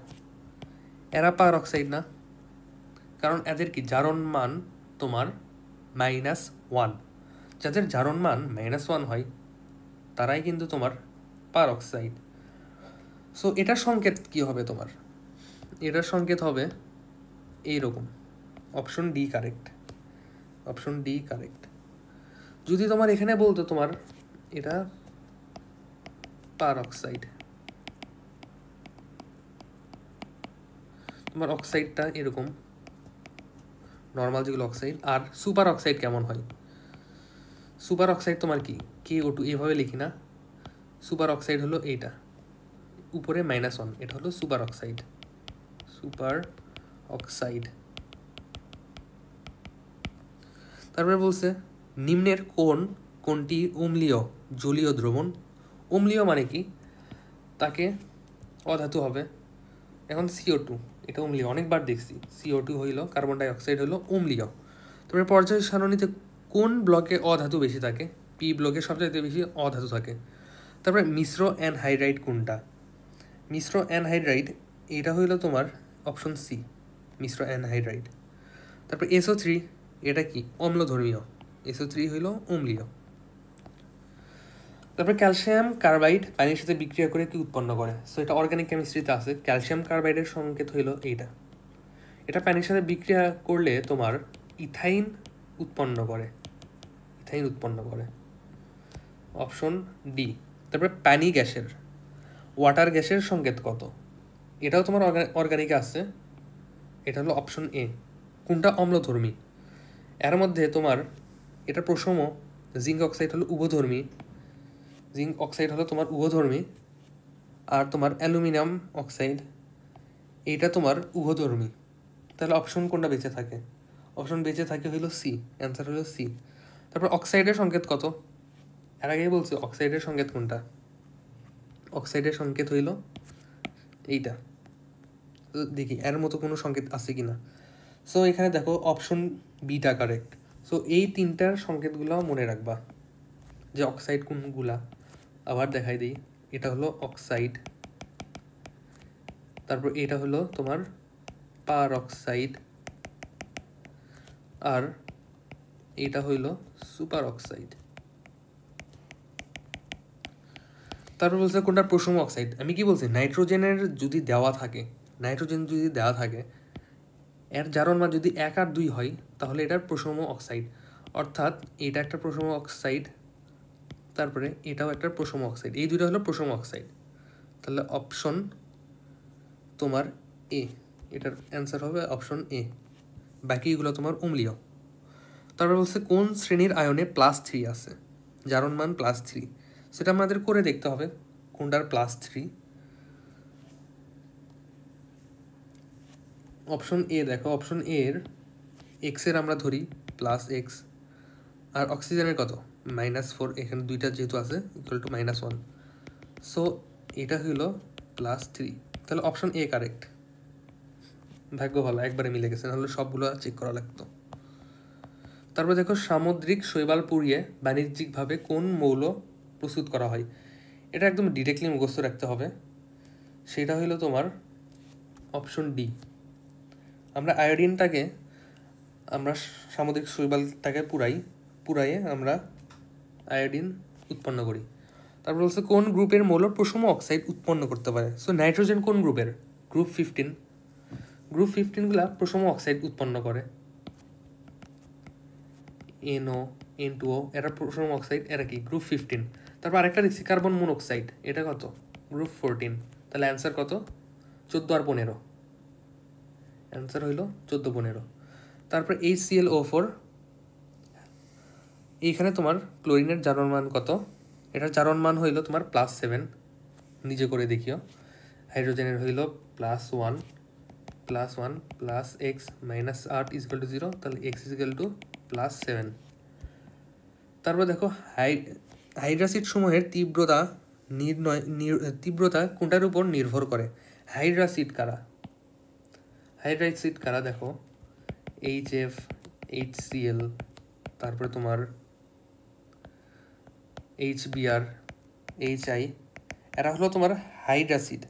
এরা পার অক্সাইড না, কারণ এদের কি জারণ মান তোমার -1। যাদের জারণ মান -1 হয় তারাই কিন্তু তোমার পারঅক্সাইড। সো এটার সংকেত কি হবে তোমার? এটার সংকেত হবে এইরকম। Option D correct. Option D correct. যদি তোমার এখানে বলতো তোমার এটা পারঅক্সাইড, তোমার অক্সাইডটা এরকম নর্মাল যেগুলো অক্সাইড, আর সুপার অক্সাইড কেমন হয়? সুপার অক্সাইড তোমার কি KO2 এভাবে লিখি না, সুপার অক্সাইড হলো এইটা উপরে -1, এটা হলো সুপার অক্সাইড। Super oxide. তারপরে বলছে নিম্নের কোনটি অম্লীয় জলীয় দ্রবণ? অম্লীয় মানে কি? তাকে অধাতু হবে। এখন CO2 এটা অম্লীয়, অনেকবার দেখছি। CO2 হইল কার্বন ডাই অক্সাইড হলো অম্লীয়। তারপরে পর্যায় সারণীতে কোন ব্লকে অধাতু বেশি থাকে? পি ব্লকে সবচাইতে বেশি অধাতু থাকে। তারপরে মিশ্র অ্যানহাইড্রাইড কোনটা? মিশ্র অ্যানহাইড্রাইড এটা হইল তোমার অপশন সি, মিশ্র অ্যানহাইড্রাইড। তারপর SO3 এটা কি? অম্লধর্মীয়। SO3 হইল অম্লীয়। তারপর ক্যালসিয়াম কার্বাইড পানির সাথে বিক্রিয়া করে কি উৎপন্ন করে? সো এটা অর্গানিক কেমিস্ট্রিতে আছে। ক্যালসিয়াম কার্বাইডের সংকেত হইল এইটা। এটা পানির সাথে বিক্রিয়া করলে তোমার ইথাইন উৎপন্ন করে। ইথাইন উৎপন্ন করে। Option D. তারপরে পানি গ্যাসের ওয়াটার গ্যাসের সংকেত কত? এটাও তোমার অর্গানিকে আছে। এটা হলো অপশন এ। কোনটা অম্লধর্মী? এর মধ্যে তোমার এটা প্রসম, জিঙ্ক অক্সাইড হলো উভধর্মী। জিঙ্ক অক্সাইড হলো তোমার উভধর্মী। আর তোমার অ্যালুমিনিয়াম অক্সাইড এইটা তোমার উভধর্মী। তাহলে অপশন কোনটা বেঁচে থাকে? অপশন বেঁচে থাকে হইল সি। অ্যান্সার হলো সি। তারপর অক্সাইডের সংকেত কত? এর আগেই বলছি অক্সাইডের সংকেত কোনটা। অক্সাইডের সংকেত হইল এইটা। দেখি এর মতো কোনো সংকেত আছে কি না। সো এখানে দেখো অপশন বিটা কারেক্ট। সো এই তিনটার সংকেতগুলো মনে রাখবা যে অক্সাইড কোনগুলা। আবার দেখাই দিই, এটা হলো অক্সাইড, তারপর এটা হলো তোমার পারঅক্সাইড, আর এটা হইল সুপার অক্সাইড। তারপর বলছে কোনটা প্রসম অক্সাইড। আমি কি বলছি? নাইট্রোজেনের যদি দেওয়া থাকে, নাইট্রোজেন যদি দেওয়া থাকে, এর জারণ মান যদি 1 আর 2 হয় তাহলে এটার প্রসম অক্সাইড। অর্থাৎ এটা একটা প্রসম অক্সাইড, তারপরে এটাও একটা প্রসম অক্সাইড। এই দুটো হলো প্রসম অক্সাইড। তাহলে অপশন তোমার এ, এটার অ্যান্সার হবে অপশন এ। বাকিগুলো তোমার অম্লীয়। তারপর বলছে কোন শ্রেণীর আয়নে +3 আছে? জারণ মান +3। সেটা আমাদের করে দেখতে হবে কোনটার +3। অপশন এ দেখো, অপশন এর এক্সের আমরা ধরি +x, আর অক্সিজেনের কত? -4। এখানে দুইটা যেহেতু আছে ইকুয়াল টু -1। সো এটা হইল +3। তাহলে অপশন এ কারেক্ট। ভাগ্য ভালো, একবারে মিলে গেছে, নাহলে সবগুলো চেক করা লাগতো। তারপর দেখো সামুদ্রিক শৈবাল পুড়িয়ে বাণিজ্যিকভাবে কোন মৌল প্রস্তুত করা হয়? এটা একদম ডিরেক্টলি মুখস্থ রাখতে হবে। সেটা হইলো তোমার অপশন ডি। আমরা আয়োডিনটাকে আমরা সামুদ্রিক শৈবালটাকে পুরাইয়ে আমরা আয়োডিন উৎপন্ন করি। তারপর বলছে কোন গ্রুপের মৌল প্রসম অক্সাইড উৎপন্ন করতে পারে? সো নাইট্রোজেন কোন গ্রুপের? গ্রুপ 15। গ্রুপ 15 প্রসম অক্সাইড উৎপন্ন করে। NO, N2O এরা প্রসম অক্সাইড, এরা কি? গ্রুপ 15। তারপর আরেকটা দেখছি কার্বন মনোক্সাইড, এটা কত? গ্রুপ 14। তাহলে অ্যান্সার কত? 14 আর 15। অ্যান্সার হইল 14, 15। তারপর HClO4, এইখানে তোমার ক্লোরিনের জারণ মান কত? এটার জারণ মান হইল তোমার +7। নিজে করে দেখিও। হাইড্রোজেনের হইল +1 + x - 8 = 0। তাহলে x = +7। তারপর দেখো হাইড্রাসিড সমূহের তীব্রতা কোনটার উপর নির্ভর করে? হাইড্রাসিড কারা? হাইড্রাসিড কারা দেখো, HF, HCl, তারপরে তোমার HBr, HI, এরা হলো তোমার হাইড্রাসিড।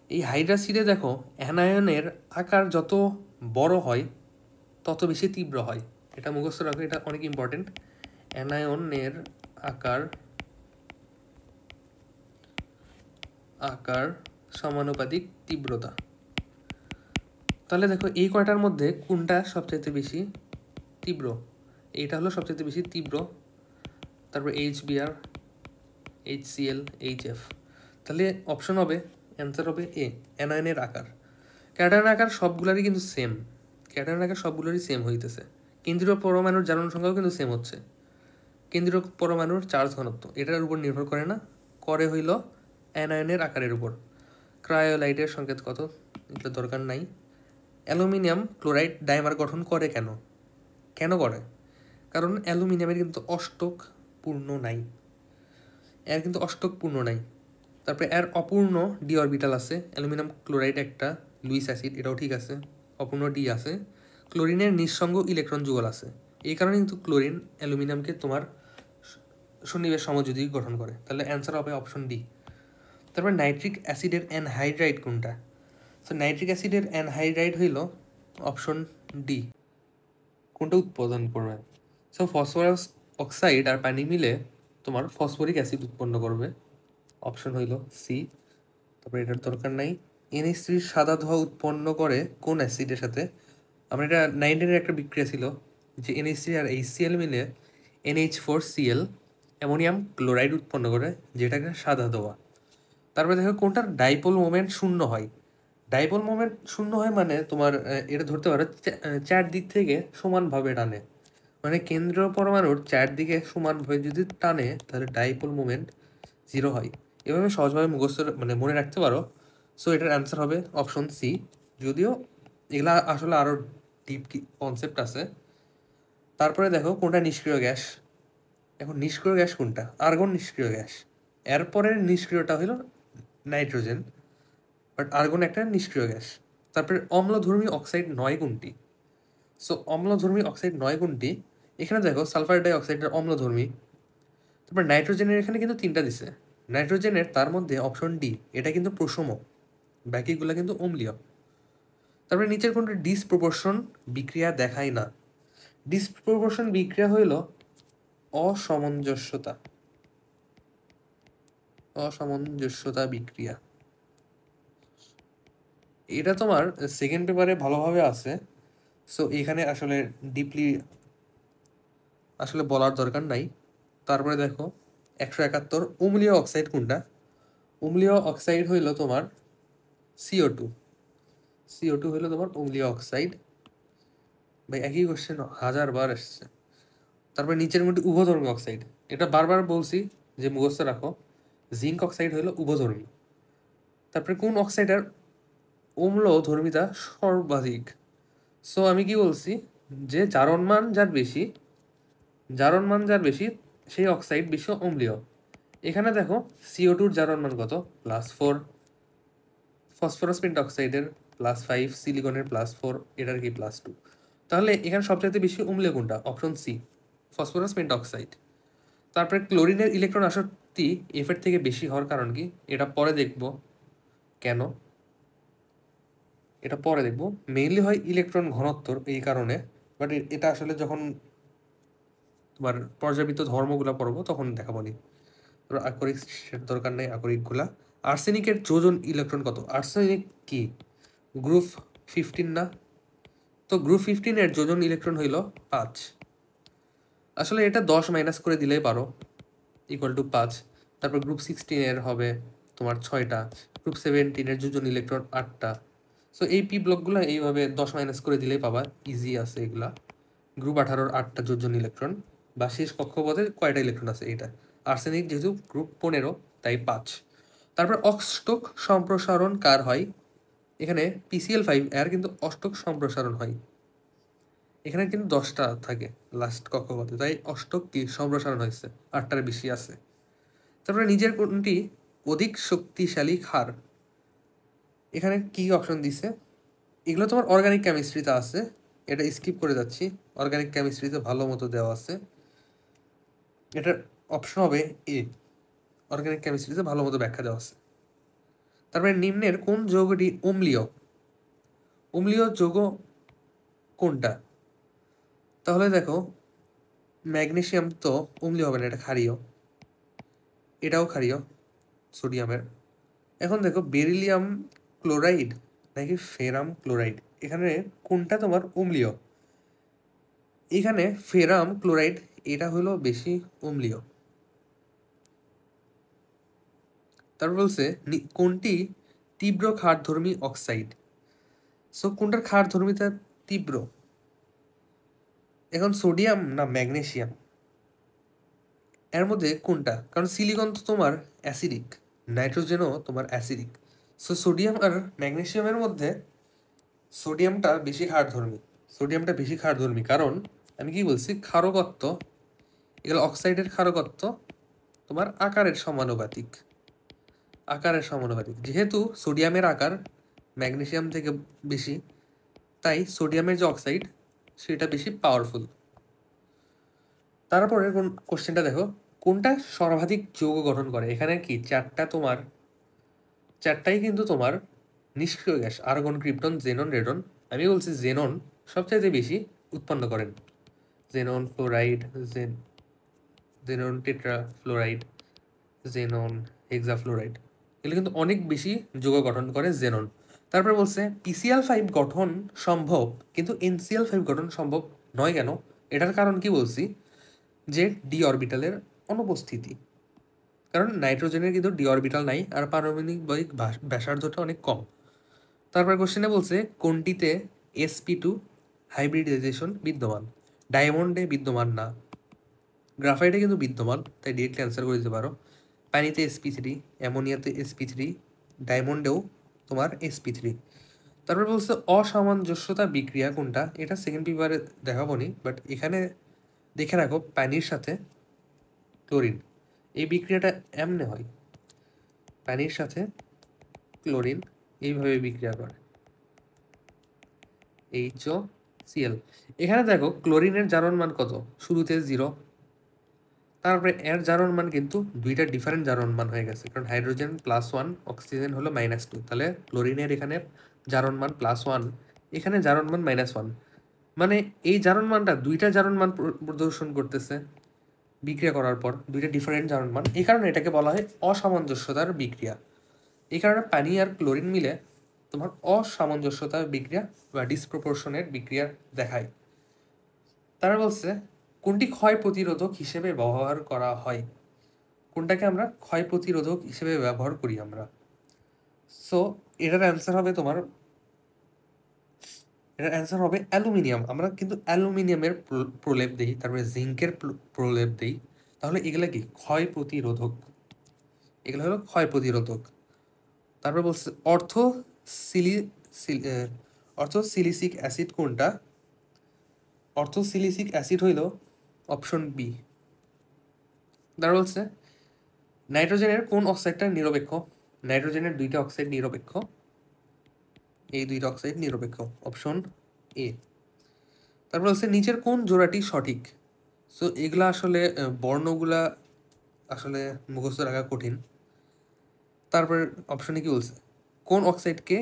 এই হাইড্রাসিডে দেখো অ্যানায়নের আকার যত বড় হয় তত বেশি তীব্র হয়। এটা মুখস্থ রাখো, এটা অনেক ইম্পর্টেন্ট। অ্যানায়নের আকার আকার সমানুপাতিক তীব্রতা। তাহলে দেখো এই কয়টার মধ্যে কোনটা সবচাইতে বেশি তীব্র? এইটা হলো সবচাইতে বেশি তীব্র। তারপর HBr, HCl, HF। তাহলে অপশন হবে, অ্যান্সার হবে এ, অ্যানায়নের আকার। ক্যাটায়নের আকার সবগুলোরই কিন্তু সেম, ক্যাটায়নের আকার সবগুলোরই সেম হইতেছে। কেন্দ্রীয় পরমাণুর জারণ সংখ্যাও কিন্তু সেম হচ্ছে। কেন্দ্রীয় পরমাণুর চার্জ ঘনত্ব এটার উপর নির্ভর করে না, করে হইল অ্যানায়নের আকারের উপর। ক্রায়োলাইটের সংকেত কত? এগুলো দরকার নাই। অ্যালুমিনিয়াম ক্লোরাইড ডাইমার গঠন করে কেন? কেন করে? কারণ অ্যালুমিনিয়ামের কিন্তু অষ্টক পূর্ণ নাই, এর কিন্তু অষ্টক পূর্ণ নাই। তারপরে এর অপূর্ণ ডি অরবিটাল আছে। অ্যালুমিনিয়াম ক্লোরাইড একটা লুইস অ্যাসিড, এটাও ঠিক আছে, অপূর্ণ ডি আছে। ক্লোরিনের নিঃসঙ্গ ইলেকট্রন যুগল আছে, এই কারণে কিন্তু ক্লোরিন অ্যালুমিনিয়ামকে তোমার সন্নিবেশ সমযোজী গঠন করে। তাহলে অ্যান্সার হবে অপশন ডি। তারপর নাইট্রিক অ্যাসিডের অ্যানহাইড্রাইড কোনটা? সো নাইট্রিক অ্যাসিডের অ্যানহাইড্রাইড হইল অপশন ডি। কোনটা উৎপাদন করবে? সো ফসফরাস অক্সাইড আর পানি মিলে তোমার ফসফরিক অ্যাসিড উৎপন্ন করবে, অপশন হইল সি। তারপরে এটার দরকার নাই। NH3 সাদা ধোঁয়া উৎপন্ন করে কোন অ্যাসিডের সাথে? আমরা এটা 9-এর একটা বিক্রিয়া ছিল যে NH3 আর HCl মিলে NH4Cl অ্যামোনিয়াম ক্লোরাইড উৎপন্ন করে, যেটাকে সাদা ধোঁয়া। তারপরে দেখো কোনটার ডাইপোল মোমেন্ট শূন্য হয়? ডাইপোল মোমেন্ট শূন্য হয় মানে তোমার এটা ধরতে পারো চারদিক থেকে সমানভাবে টানে, মানে কেন্দ্রীয় পরমাণুর চারদিকে সমানভাবে যদি টানে তাহলে ডাইপোল মোমেন্ট 0 হয়। এভাবে সহজভাবে মুখস্থ মানে মনে রাখতে পারো। সো এটার অ্যান্সার হবে অপশন সি। যদিও এগুলা আসলে আরও ডিপ কনসেপ্ট আছে। তারপরে দেখো কোনটা নিষ্ক্রিয় গ্যাস? এখন নিষ্ক্রিয় গ্যাস কোনটা? আর্গন নিষ্ক্রিয় গ্যাস। এরপরের নিষ্ক্রিয়টা হলো নাইট্রোজেন, বাট আর্গন একটা নিষ্ক্রিয় গ্যাস। তারপরে অম্লধর্মী অক্সাইড নয় কোনটি? সো অম্লধর্মী অক্সাইড নয় কোনটি? এখানে দেখো সালফার ডাই অক্সাইডের অম্লধর্মী। তারপর নাইট্রোজেনের এখানে কিন্তু 3টা দিছে। নাইট্রোজেনের তার মধ্যে অপশন ডি, এটা কিন্তু প্রশম, বাকিগুলো কিন্তু অম্লীয়। তারপরে নিচের কোনটা ডিসপ্রপোর্শন বিক্রিয়া দেখায় না? ডিসপ্রপোর্শন বিক্রিয়া হইল অসামঞ্জস্যতা, অসামঞ্জস্যতা বিক্রিয়া। এটা তোমার সেকেন্ড পেপারে ভালোভাবে আছে। সো এখানে আসলে ডিপলি আসলে বলার দরকার নাই। তারপরে দেখো 171 অম্লীয় অক্সাইড কোনটা? অম্লীয় অক্সাইড হইল তোমার CO2। CO2 হইল তোমার অম্লীয় অক্সাইড। ভাই একই কোশ্চেন 1000 বার আসছে। তারপরে নিচের মধ্যে উভধর্মী অক্সাইড, এটা বারবার বলছি যে মুখস্থ রাখো। জিঙ্ক অক্সাইড হইল উভধর্মী। তারপরে কোন অক্সাইডের অম্লধর্মিতা সর্বাধিক? সো আমি কি বলছি যে জারণ মান যার বেশি সেই অক্সাইড বেশি অম্লীয়। এখানে দেখো CO2-র জারণ মান কত? +4, ফসফরাস পেন্টঅক্সাইডের +5, সিলিকনের +4, এটার কি +2। তাহলে এখানে সবচাইতে বেশি অম্লীয় কোনটা? Option C, phosphorus pentoxide. তারপরে ক্লোরিনের ইলেকট্রন আসক্তি এফের থেকে বেশি হওয়ার কারণ কি? এটা পরে দেখব কেন, এটা পরে দেখব। মেইনলি হয় ইলেকট্রন ঘনত্বর এই কারণে, বাট এটা আসলে যখন তোমার পর্যাবৃত্ত ধর্মগুলো পড়বো তখন দেখাবো নি। আকরিক দরকার নেই আকরিকগুলা। আর্সেনিকের যোজন ইলেকট্রন কত? আর্সেনিক কি গ্রুপ 15 না? তো গ্রুপ 15-এর যোজন ইলেকট্রন হইল 5। আসলে এটা 10 মাইনাস করে দিলেই পারো, ইকুয়াল টু 5। তারপর গ্রুপ 16-এর হবে তোমার 6টা, গ্রুপ 17-এর যোজন ইলেকট্রন 8টা। সো এই পি ব্লকগুলো এইভাবে 10 মাইনাস করে দিলেই পাবা, ইজি আছে এগুলা। গ্রুপ 18-র 8টা যোজন ইলেকট্রন, বা শেষ কক্ষপথে কয়টা ইলেকট্রন আছে এটা। আর্সেনিক যেহেতু গ্রুপ 15 তাই 5। তারপর অষ্টক সম্প্রসারণ কার হয়? এখানে PCl5 এর কিন্তু অষ্টক সম্প্রসারণ হয়। এখানে কিন্তু 10টা থাকে লাস্ট কক্ষপথে, তাই অষ্টক কি সম্প্রসারণ হয়েছে, 8টার বেশি আছে। তারপরে নিজের কোনটি অধিক শক্তিশালী ক্ষার? এখানে কি অপশন দিছে? এগুলো তোমার অর্গানিক কেমিস্ট্রিতে আছে, এটা স্কিপ করে যাচ্ছি। অর্গানিক কেমিস্ট্রিতে ভালো মতো দেওয়া আছে, এটার অপশন হবে এ, অর্গানিক কেমিস্ট্রিতে ভালো মতো ব্যাখ্যা দেওয়া আছে। তারপরে নিম্নের কোন যৌগটি অম্লীয়? অম্লীয় যৌগ কোনটা? তাহলে দেখো ম্যাগনেসিয়াম তো অম্লীয় হবে না, এটা ক্ষারীয়, এটাও ক্ষারীয় সোডিয়ামের। এখন দেখো বেরিলিয়াম ক্লোরাইড নাকি ফেরাম ক্লোরাইড, এখানে কোনটা তোমার অম্লীয়? এখানে ফেরাম ক্লোরাইড এটা হলো বেশি অম্লীয়। তারপর বলছে কোনটি তীব্র ক্ষারধর্মী অক্সাইড। সো কোনটার ক্ষারধর্মিতা তীব্র? এখন সোডিয়াম না ম্যাগনেসিয়াম, এর মধ্যে কোনটা? কারণ সিলিকন তো তোমার অ্যাসিডিক, নাইট্রোজেনও তোমার অ্যাসিডিক। সো সোডিয়াম আর ম্যাগনেসিয়ামের মধ্যে সোডিয়ামটা বেশি ক্ষারধর্মী। সোডিয়ামটা বেশি ক্ষারধর্মী কারণ আমি কি বলছি, ক্ষারকত্ব, এগুলো অক্সাইডের ক্ষারকত্ব তোমার আকারের সমানুপাতিক। আকারের সমানুপাতিক, যেহেতু সোডিয়ামের আকার ম্যাগনেসিয়াম থেকে বেশি, তাই সোডিয়ামের যে অক্সাইড সেটা বেশি পাওয়ারফুল। তারপরে কোন কোশ্চেনটা দেখো, কোনটা সর্বাধিক যৌগ গঠন করে? এখানে কি চারটাই কিন্তু তোমার নিষ্ক্রিয় gas, argon, krypton, xenon, radon. আমি বলছি জেনন সবচাইতে বেশি উৎপন্ন করেন। Xenon fluoride, xenon tetra fluoride, xenon hexafluoride, এগুলো কিন্তু অনেক বেশি যৌগ গঠন করে জেনন। তারপরে বলছে PCl5 গঠন সম্ভব কিন্তু NCl5 গঠন সম্ভব নয় কেন? এটার কারণ কি বলছি, যে ডি অরবিটালের অনুপস্থিতি। কারণ নাইট্রোজেনের কিন্তু ডি অরবিটাল নাই আর পারমাণবিক ব্যাসার্ধটা অনেক কম। তারপর কোশ্চেনে বলছে কোনটিতে sp2 হাইব্রিডাইজেশন বিদ্যমান? ডায়মন্ডে বিদ্যমান না, গ্রাফাইটে কিন্তু বিদ্যমান, তাই ডিরেক্টলি অ্যান্সার করে দিতে পারো। পানিতে sp3, অ্যামোনিয়াতে sp3, ডায়মন্ডেও তোমার sp3। তারপর বলছে অসামঞ্জস্যতা বিক্রিয়া কোনটা? এটা সেকেন্ড পেপারে দেখাবো নি, বাট এখানে দেখে রাখো পানির সাথে ক্লোরিন, এই বিক্রিয়াটা এমনে হয়, পানির সাথে ক্লোরিন এইভাবে বিক্রিয়া করে, HOCl। এখানে দেখো ক্লোরিনের জারণ মান কত? শুরুতে 0, তারপরে এর জারণ মান কিন্তু দুইটা ডিফারেন্ট জারণ মান হয়ে গেছে, কারণ হাইড্রোজেন +1, অক্সিজেন হলো -2, তাহলে ক্লোরিনের এখানে জারণ মান +1, এখানে জারণ মান -1, মানে এই জারণ মানটা দুইটা জারণ মান প্রদর্শন করতেছে বিক্রিয়া করার পর, দুইটা ডিফারেন্ট জারণ মান। এই কারণে এটাকে বলা হয় অসামঞ্জস্যতার বিক্রিয়া। এই কারণে পানি আর ক্লোরিন মিলে তোমার অসামঞ্জস্যতার বিক্রিয়া বা ডিসপ্রপোর্শনের বিক্রিয়া দেখায়। তারা বলছে কোনটি ক্ষয় প্রতিরোধক হিসেবে ব্যবহার করা হয়? কোনটাকে আমরা ক্ষয় প্রতিরোধক হিসেবে ব্যবহার করি আমরা? সো এটার অ্যান্সার হবে তোমার, এটার অ্যান্সার হবে অ্যালুমিনিয়াম। আমরা কিন্তু অ্যালুমিনিয়ামের প্রলেপ দিই, তারপরে জিঙ্কের প্রলেপ দিই, তাহলে এগুলো কি ক্ষয় প্রতিরোধক, এগুলো হলো ক্ষয় প্রতিরোধক। তারপরে বলছে অর্থোসিলিসিক অ্যাসিড কোনটা? অর্থোসিলিসিক অ্যাসিড হইল অপশন বি। তারপর বলছে নাইট্রোজেনের কোন অক্সাইডটা নিরপেক্ষ? নাইট্রোজেনের দুইটা অক্সাইড নিরপেক্ষ, এই দুইটা অক্সাইড নিরপেক্ষ, অপশন এ। তারপর হচ্ছে নিচের কোন জোড়াটি সঠিক? সো এগুলা আসলে বর্ণগুলা আসলে মুখস্থ রাখা কঠিন। তারপর অপশনে কি বলছে, কোন অক্সাইডকে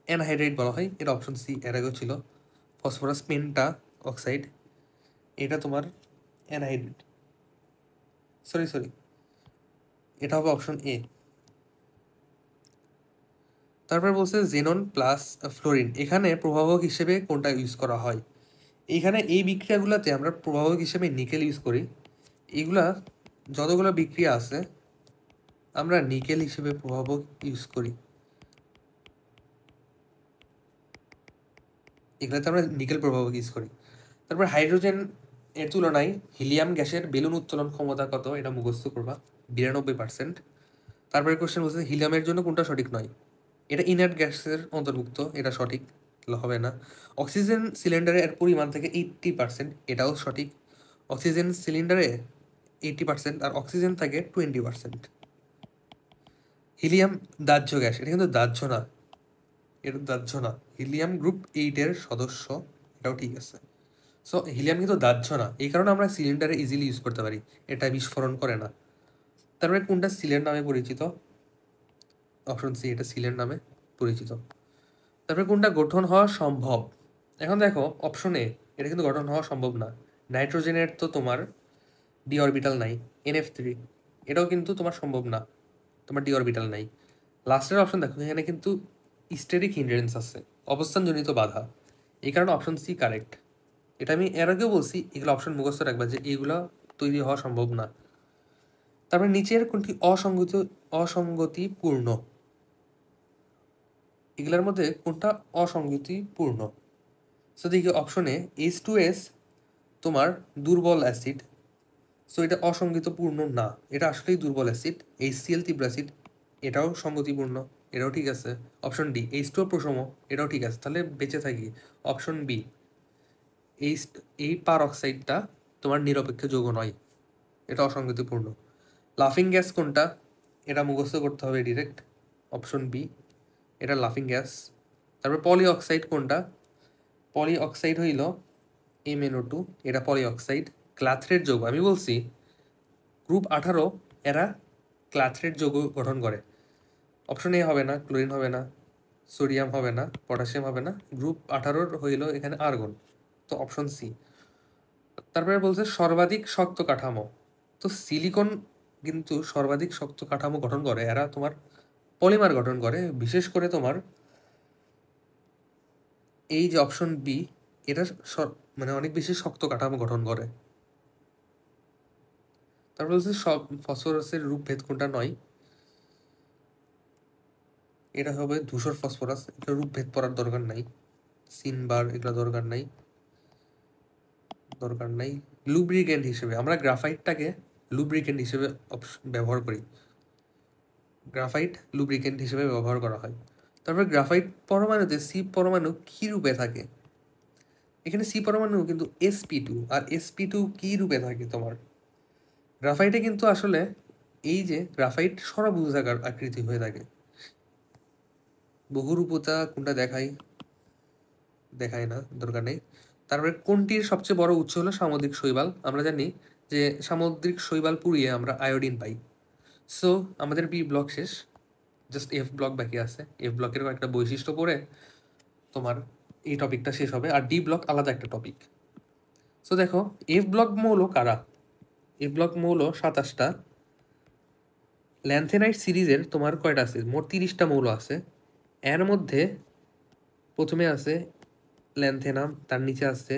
অ্যানহাইড্রাইট বলা হয়? এটা অপশন সি, এর আগেও ছিল, ফসফরাস পেন্টা অক্সাইড, এটা তোমার অ্যানহাইড্রাইট, সরি এটা হবে অপশন এ। তারপর বলছে জেনন প্লাস ফ্লোরিন, এখানে প্রভাবক হিসেবে কোনটা ইউজ করা হয়? এখানে এই বিক্রিয়াগুলোতে আমরা প্রভাবক হিসেবে নিকেল ইউজ করি। এগুলা যতগুলো বিক্রিয়া আছে আমরা নিকেল হিসেবে প্রভাবক ইউজ করি, এগুলাতে আমরা নিকেল প্রভাবক ইউজ করি। তারপর হাইড্রোজেন এর তুলনায় হিলিয়াম গ্যাসের বেলুন উত্তোলন ক্ষমতা কত? এটা মুখস্থ করবা, 92%। তারপরে কোশ্চেন বলছে হিলিয়ামের জন্য কোনটা সঠিক নয়? এটা ইনার্ট গ্যাসের অন্তর্ভুক্ত, এটা সঠিক, হবে না। অক্সিজেন সিলিন্ডারে এর পরিমাণ থেকে 80%, এটাও সঠিক। অক্সিজেন সিলিন্ডারে 80% আর অক্সিজেন থাকে 20%। হিলিয়াম দাহ্য গ্যাস, এটা কিন্তু দাহ্য না, এটা দাহ্য না, হিলিয়াম গ্রুপ 8 সদস্য, এটাও ঠিক আছে। সো হিলিয়াম কিন্তু দাহ্য না, এই কারণে আমরা সিলিন্ডারে ইজিলি ইউজ করতে পারি, এটা বিস্ফোরণ করে না। তারপরে কোনটা সিলের নামে পরিচিত? অপশন সি, এটা সিলের নামে পরিচিত। তারপরে কোনটা গঠন হওয়া সম্ভব? এখন দেখো অপশন এ এটা কিন্তু গঠন হওয়া সম্ভব না। নাইট্রোজেনের তো তোমার ডি অরবিটাল নাই, NF3, এটাও কিন্তু তোমার সম্ভব না, তোমার ডি অরবিটাল নাই। লাস্টের অপশন দেখো, এখানে কিন্তু স্টেরিক হিন্ড্রেন্স আছে, অবস্থানজনিত বাধা, এই কারণে অপশন সি কারেক্ট। এটা আমি এর আগেও বলছি, এগুলো অপশন মুখস্থ রাখবা যে এইগুলো তৈরি হওয়া সম্ভব না। তারপরে নিচের কোনটি অসঙ্গতিপূর্ণ, এগুলোর মধ্যে কোনটা অসঙ্গতিপূর্ণ? সো দেখি অপশনে H2S তোমার দুর্বল অ্যাসিড, সো এটা অসঙ্গতিপূর্ণ না, এটা আসলেই দুর্বল অ্যাসিড। HCl তীব্র অ্যাসিড, এটাও সঙ্গতিপূর্ণ, এটাও ঠিক আছে। অপশন ডি H2O প্রশম, এটাও ঠিক আছে। তাহলে বেঁচে থাকি অপশন বি, এই পার অক্সাইডটা তোমার নিরপেক্ষ যৌগ নয়, এটা অসঙ্গতিপূর্ণ। লাফিং গ্যাস কোনটা, এটা মুখস্থ করতে হবে ডিরেক্ট, অপশন বি, এটা লাফিং গ্যাস। তারপর পলি অক্সাইড কোনটা, পলি অক্সাইড হইল MnO2, এটা পলি অক্সাইড। ক্লাথরেট যৌগ আমি বলছি গ্রুপ 18 এরা ক্লাথরেট যৌগ গঠন করে। অপশন এ হবে না, ক্লোরিন হবে না, সোডিয়াম হবে না, পটাশিয়াম হবে না, গ্রুপ 18 হইল এখানে আর্গন, তো অপশন সি। তারপরে বলছে সর্বাধিক শক্ত কাঠামো, তো সিলিকন কিন্তু সর্বাধিক শক্ত কাঠামো গঠন করে, এরা তোমার পলিমার গঠন করে, বিশেষ করে তোমার এই যে অপশন বি, এটা মানে অনেক বেশি শক্ত কাঠামো গঠন করে। তারপর বলছে সব ফসফরাসের রূপভেদ কোনটা নয়, এটা হবে ধূসর ফসফরাস, এটা রূপভেদ পড়ার দরকার নাই, সিনবার এগুলো দরকার নাই, দরকার নাই। লুব্রিকেন্ট হিসেবে আমরা গ্রাফাইটটাকে লুব্রিকেন্ট হিসেবে ব্যবহার করি, গ্রাফাইট লুব্রিকেন্ট হিসেবে ব্যবহার করা হয়। তারপর গ্রাফাইট পরমাণুতে সি পরমাণু কি রূপে থাকে, এখানে সি পরমাণু কিন্তু sp2, আর sp2 কি রূপে থাকে তোমার গ্রাফাইটে কিন্তু আসলে এই যে গ্রাফাইট ষড়ভুজাকার আকৃতি হয়ে থাকে। বহুরূপতা কোনটা দেখায় না, দরকার নেই। তারপরে কোনটির সবচেয়ে বড় উৎস হলো সামুদ্রিক শৈবাল, আমরা জানি যে সামুদ্রিক শৈবাল পুড়িয়ে আমরা আয়োডিন পাই। সো আমাদের বি ব্লক শেষ, জাস্ট এফ ব্লক বাকি আছে, এফ ব্লকের একটা বৈশিষ্ট্য পড়ে তোমার এই টপিকটা শেষ হবে, আর ডি ব্লক আলাদা একটা টপিক। সো দেখো এফ ব্লক মৌল কারা, এফ ব্লক মৌল 27টা। ল্যান্থেনাইট সিরিজের তোমার কয়টা আছে, মোট 30টা মৌল আছে। এর মধ্যে প্রথমে আছে ল্যান্থেনাম, তার নিচে আছে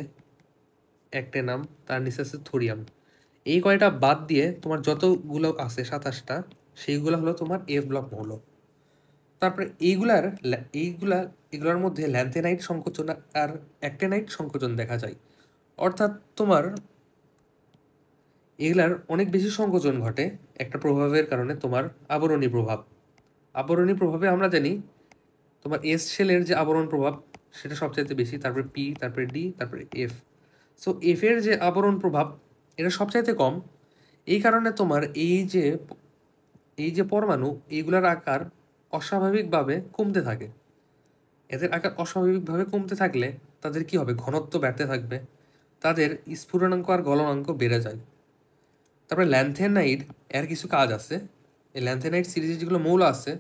অ্যাক্টেনাম, তার নিচে আছে থোরিয়াম। এই কয়টা বাদ দিয়ে তোমার যতগুলো আছে 27টা, সেইগুলো হলো তোমার এফ ব্লক মৌল। তারপরে এগুলোর মধ্যে ল্যান্থেনাইট সংকোচন আর অ্যাক্টেনাইট সংকোচন দেখা যায়, অর্থাৎ তোমার এগুলার অনেক বেশি সংকোচন ঘটে একটা প্রভাবের কারণে, তোমার আবরণী প্রভাব। আবরণী প্রভাবে আমরা জানি তোমার এস শেলের যে আবরণ প্রভাব সেটা সবচাইতে বেশি, তারপরে পি, তারপরে ডি, তারপরে এফ। সো এফ এর যে আবরণ প্রভাব এটা সবচাইতে কম, এই কারণে তোমার এই যে পরমাণু এইগুলার আকার অস্বাভাবিকভাবে কমতে থাকে। এদের আকার অস্বাভাবিকভাবে কমতে থাকলে তাদের কি হবে, ঘনত্ব বাড়তে থাকবে, তাদের স্ফুটনাঙ্ক আর গলনাঙ্ক বেড়ে যায়। তারপরে ল্যান্থেনাইড এর কিছু কাজ আছে, এই ল্যান্থেনাইড সিরিজে যেগুলো মৌল আছে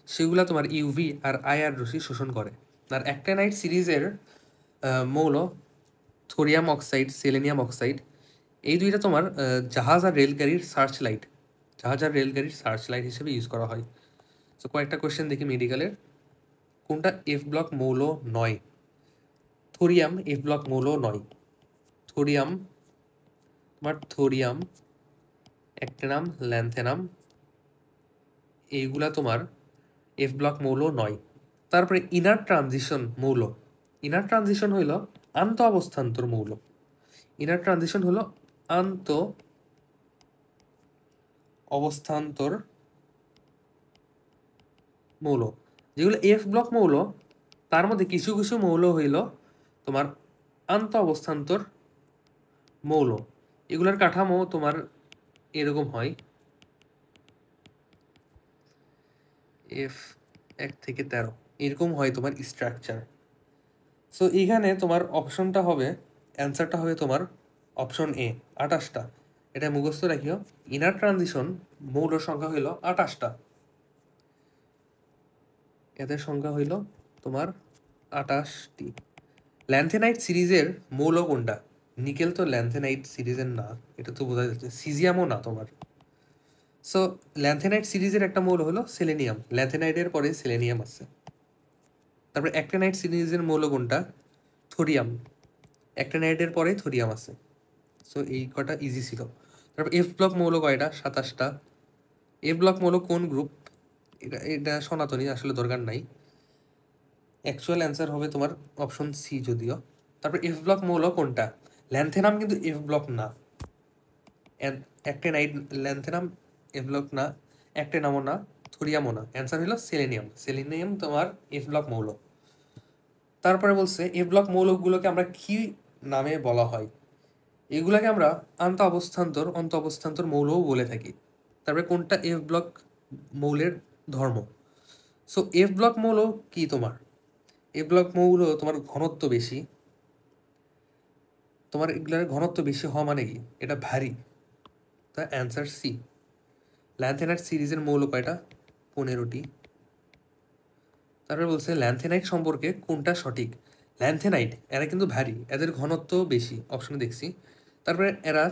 সেগুলো তোমার ইউভি আর আইআর রশ্মি শোষণ করে। আর অ্যাক্টিনাইড সিরিজের মৌল থোরিয়াম অক্সাইড, সেলেনিয়াম অক্সাইড, এই দুইটা তোমার জাহাজ আর রেলগাড়ির সার্চ লাইট হিসেবে ইউজ করা হয়। সো কয়েকটা কোয়েশ্চেন দেখি মেডিকেলের, কোনটা এফ ব্লক মৌল নয়? থোরিয়াম এফ ব্লক মৌল নয়। থোরিয়াম, অ্যাক্টিনাম, ল্যান্থেনাম, এইগুলা তোমার এফ ব্লক মৌল নয়। তারপরে ইনার ট্রানজিশন হইল আন্ত অবস্থান্তর মৌল। ইনার ট্রানজিশন হলো আন্ত অবস্থান্তর মৌল। যেগুলো এফ ব্লক মৌল তার মধ্যে কিছু কিছু মৌল হইল তোমার আন্ত অবস্থান্তর মৌল। এগুলার কাঠামো তোমার এরকম হয়, F1 থেকে 13 এরকম হয় তোমার স্ট্রাকচার। সো এখানে তোমার অপশনটা হবে, অ্যান্সারটা হবে তোমার অপশন এ, 28টা। এটা মুখস্থ রাখিও, ইনার ট্রানজিশন মৌল সংখ্যা হইল 28টা, এদের সংখ্যা হইল তোমার 28টি। ল্যান্থেনাইট সিরিজের মৌল কোনটা? নিকেল তো ল্যান্থেনাইট সিরিজের না, এটা তো বোঝা যাচ্ছে। সিজিয়ামও না তোমার। সো ল্যান্থেনাইট সিরিজের একটা মৌল হলো সেলেনিয়াম, ল্যান্থেনাইটের পরে সেলেনিয়াম আছে। তারপরে অ্যাক্টিনাইট সিরিজের মৌল কোনটা? থোরিয়াম, অ্যাক্টিনাইটের পরে থোরিয়াম আছে। সো এই কটা ইজি ছিল। তারপর এফ ব্লক মৌল কয়টা? 27টা। এফ ব্লক মৌল কোন গ্রুপ? এটা এটা সনাতনী, আসলে দরকার নাই। অ্যাকচুয়াল অ্যান্সার হবে তোমার অপশন সি যদিও। তারপর এফ ব্লক মৌল কোনটা? ল্যান্থেনাম কিন্তু এফ ব্লক না, অ্যাক্টিনাইট ল্যান্থেনাম এফ ব্লক না, অ্যাক্টিনামও না, থোরিয়ামও না। অ্যান্সার হলো সেলেনিয়াম, সেলেনিয়াম তোমার এফ ব্লক মৌল। তারপরে বলছে এফ ব্লক মৌলগুলোকে আমরা কি নামে বলা হয়? এগুলাকে আমরা আন্ত অবস্থান্তর মৌলও বলে থাকি। তারপরে কোনটা এফ ব্লক মৌলের ধর্ম? সো এফ ব্লক মৌল কি তোমার? এফ ব্লক মৌল তোমার ঘনত্ব বেশি। তোমার এগুলার ঘনত্ব বেশি হওয়া মানে কি? এটা ভারী। তা অ্যান্সার সি। ল্যান্থেনাইট সিরিজের মৌল কয়টা? 15টি। তারপরে বলছে ল্যান্থেনাইট সম্পর্কে কোনটা সঠিক? ল্যান্থেনাইট এরা কিন্তু ভারী, এদের ঘনত্ব বেশি, অপশনে দেখছি। তারপরে এরা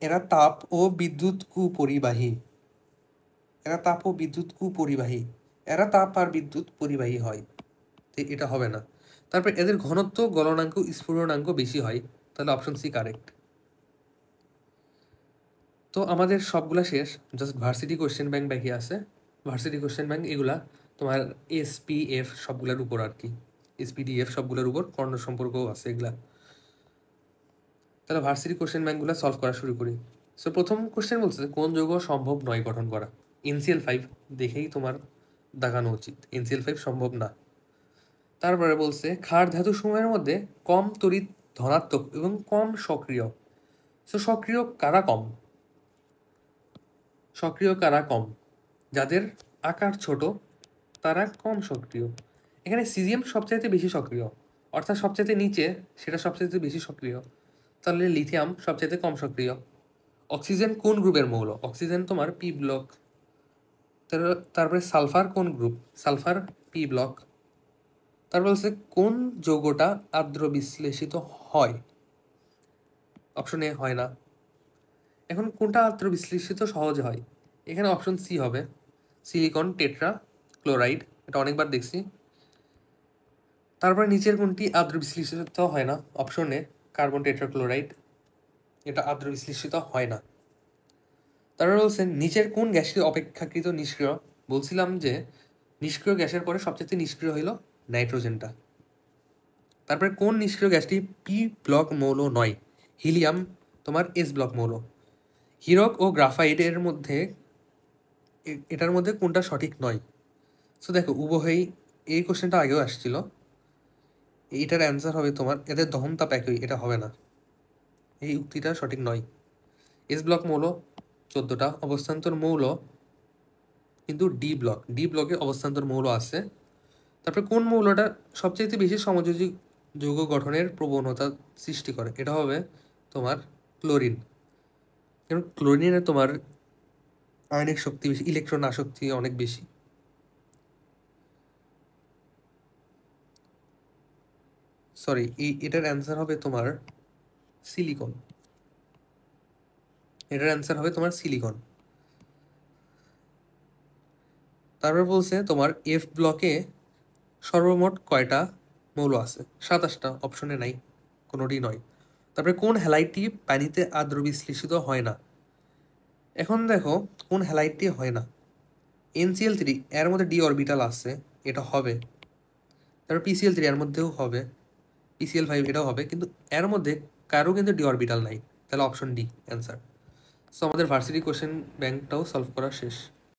এরা তাপ ও বিদ্যুৎ কুপরিবাহী, এরা তাপ ও বিদ্যুৎ কুপরিবাহী, এরা তাপ আর বিদ্যুৎ পরিবাহী হয়, তো এটা হবে না। তারপর এদের ঘনত্ব, গলনাঙ্ক, স্ফুরণাঙ্ক বেশি হয়, তাহলে অপশন সি কারেক্ট। তো আমাদের সবগুলা শেষ, জাস্ট ভার্সিটি কোশ্চেন ব্যাংক বাকি আছে। ভার্সিটি কোশ্চেন ব্যাংক এগুলা তোমার এসপিএফ সবগুলোর উপর আর কি, এসপিডিএফ সবগুলোর উপর কর্ণ সম্পর্কও আছে এগুলা। তাহলে ভার্সিটি কোশ্চেন ব্যাংকগুলো সলভ করা শুরু করি। সো প্রথম কোশ্চেন বলছে কোন যৌগ সম্ভব নয় গঠন করা? NCl5 দেখেই তোমার দাগানো উচিত, NCl5 সম্ভব না। তারপরে বলছে ক্ষার ধাতু সমূহের মধ্যে কম তড়িৎ ধনাত্মক এবং কম সক্রিয়। সো সক্রিয় কারা কম? সক্রিয় কারা কম? যাদের আকার ছোট তারা কম সক্রিয়। এখানে সিজিএম সবচাইতে বেশি সক্রিয়, অর্থাৎ সবচাইতে নিচে সেটা সবচাইতে বেশি সক্রিয়। তাহলে লিথিয়াম সবচাইতে কম সক্রিয়। অক্সিজেন কোন গ্রুপের মৌল? অক্সিজেন তোমার পি ব্লক। তারপরে সালফার কোন গ্রুপ? Sulphur P block. তারপর বলছে কোন যৌগটা আর্দ্র বিশ্লেষিত হয়? অপশন এ হয় না। এখন কোনটা আর্দ্র বিশ্লেষিত সহজে হয়? এখানে অপশন সি হবে, সিলিকন টেট্রা ক্লোরাইড, এটা অনেকবার দেখছি। তারপরে নিচের কোনটি আর্দ্র বিশ্লেষিত হয় না? Option A carbon tetra chloride, এটা আর্দ্র বিশ্লেষিত হয় না। তারপরে বলছেন নিচের কোন গ্যাসটি অপেক্ষাকৃত নিষ্ক্রিয়? বলছিলাম যে নিষ্ক্রিয় গ্যাসের পরে সবচেয়ে নিষ্ক্রিয় হইল নাইট্রোজেনটা। তারপরে কোন নিষ্ক্রিয় গ্যাসটি পি ব্লক মৌল নয়? হিলিয়াম তোমার এস ব্লক মৌল। হীরক ও গ্রাফাইটের মধ্যে এটার মধ্যে কোনটা সঠিক নয়? সো দেখো উভয়ই, এই কোশ্চেনটা আগেও আসছিল। এইটার অ্যান্সার হবে তোমার এদের দহন তাপ একই, এটা হবে না, এই উক্তিটা সঠিক নয়। এস ব্লক মৌল 14টা, অবস্থান্তর মৌল কিন্তু ডি ব্লকে অবস্থান্তর মৌল আছে। তারপরে কোন মৌলটা সবচেয়ে বেশি সমযোজী যৌগ গঠনের প্রবণতা সৃষ্টি করে? এটা হবে তোমার ক্লোরিন, কারণ ক্লোরিনের তোমার আয়নিক শক্তি বেশি, ইলেকট্রন আসক্তি অনেক বেশি। সরি, এটার অ্যান্সার হবে তোমার সিলিকন, এটার অ্যান্সার হবে তোমার সিলিকন। তারপর বলছে তোমার এফ ব্লকে সর্বমোট কয়টা মৌল আছে? 27টা, অপশনে নাই, কোনোটি নয়। তারপরে কোন হ্যালাইটটি পানিতে আর্দ্র বিশ্লেষিত হয় না? এখন দেখো কোন হ্যালাইটটি হয় না। NCl3 এর মধ্যে ডি অরবিটাল আছে, এটা হবে। তারপর PCl3 এর মধ্যেও হবে, PCl5 এটাও হবে, কিন্তু এর মধ্যে কারো কিন্তু ডি অরবিটাল নাই, তাহলে অপশন ডি অ্যান্সার। সো আমাদের ভার্সিটি কোশ্চেন ব্যাংকটাও সলভ করা শেষ।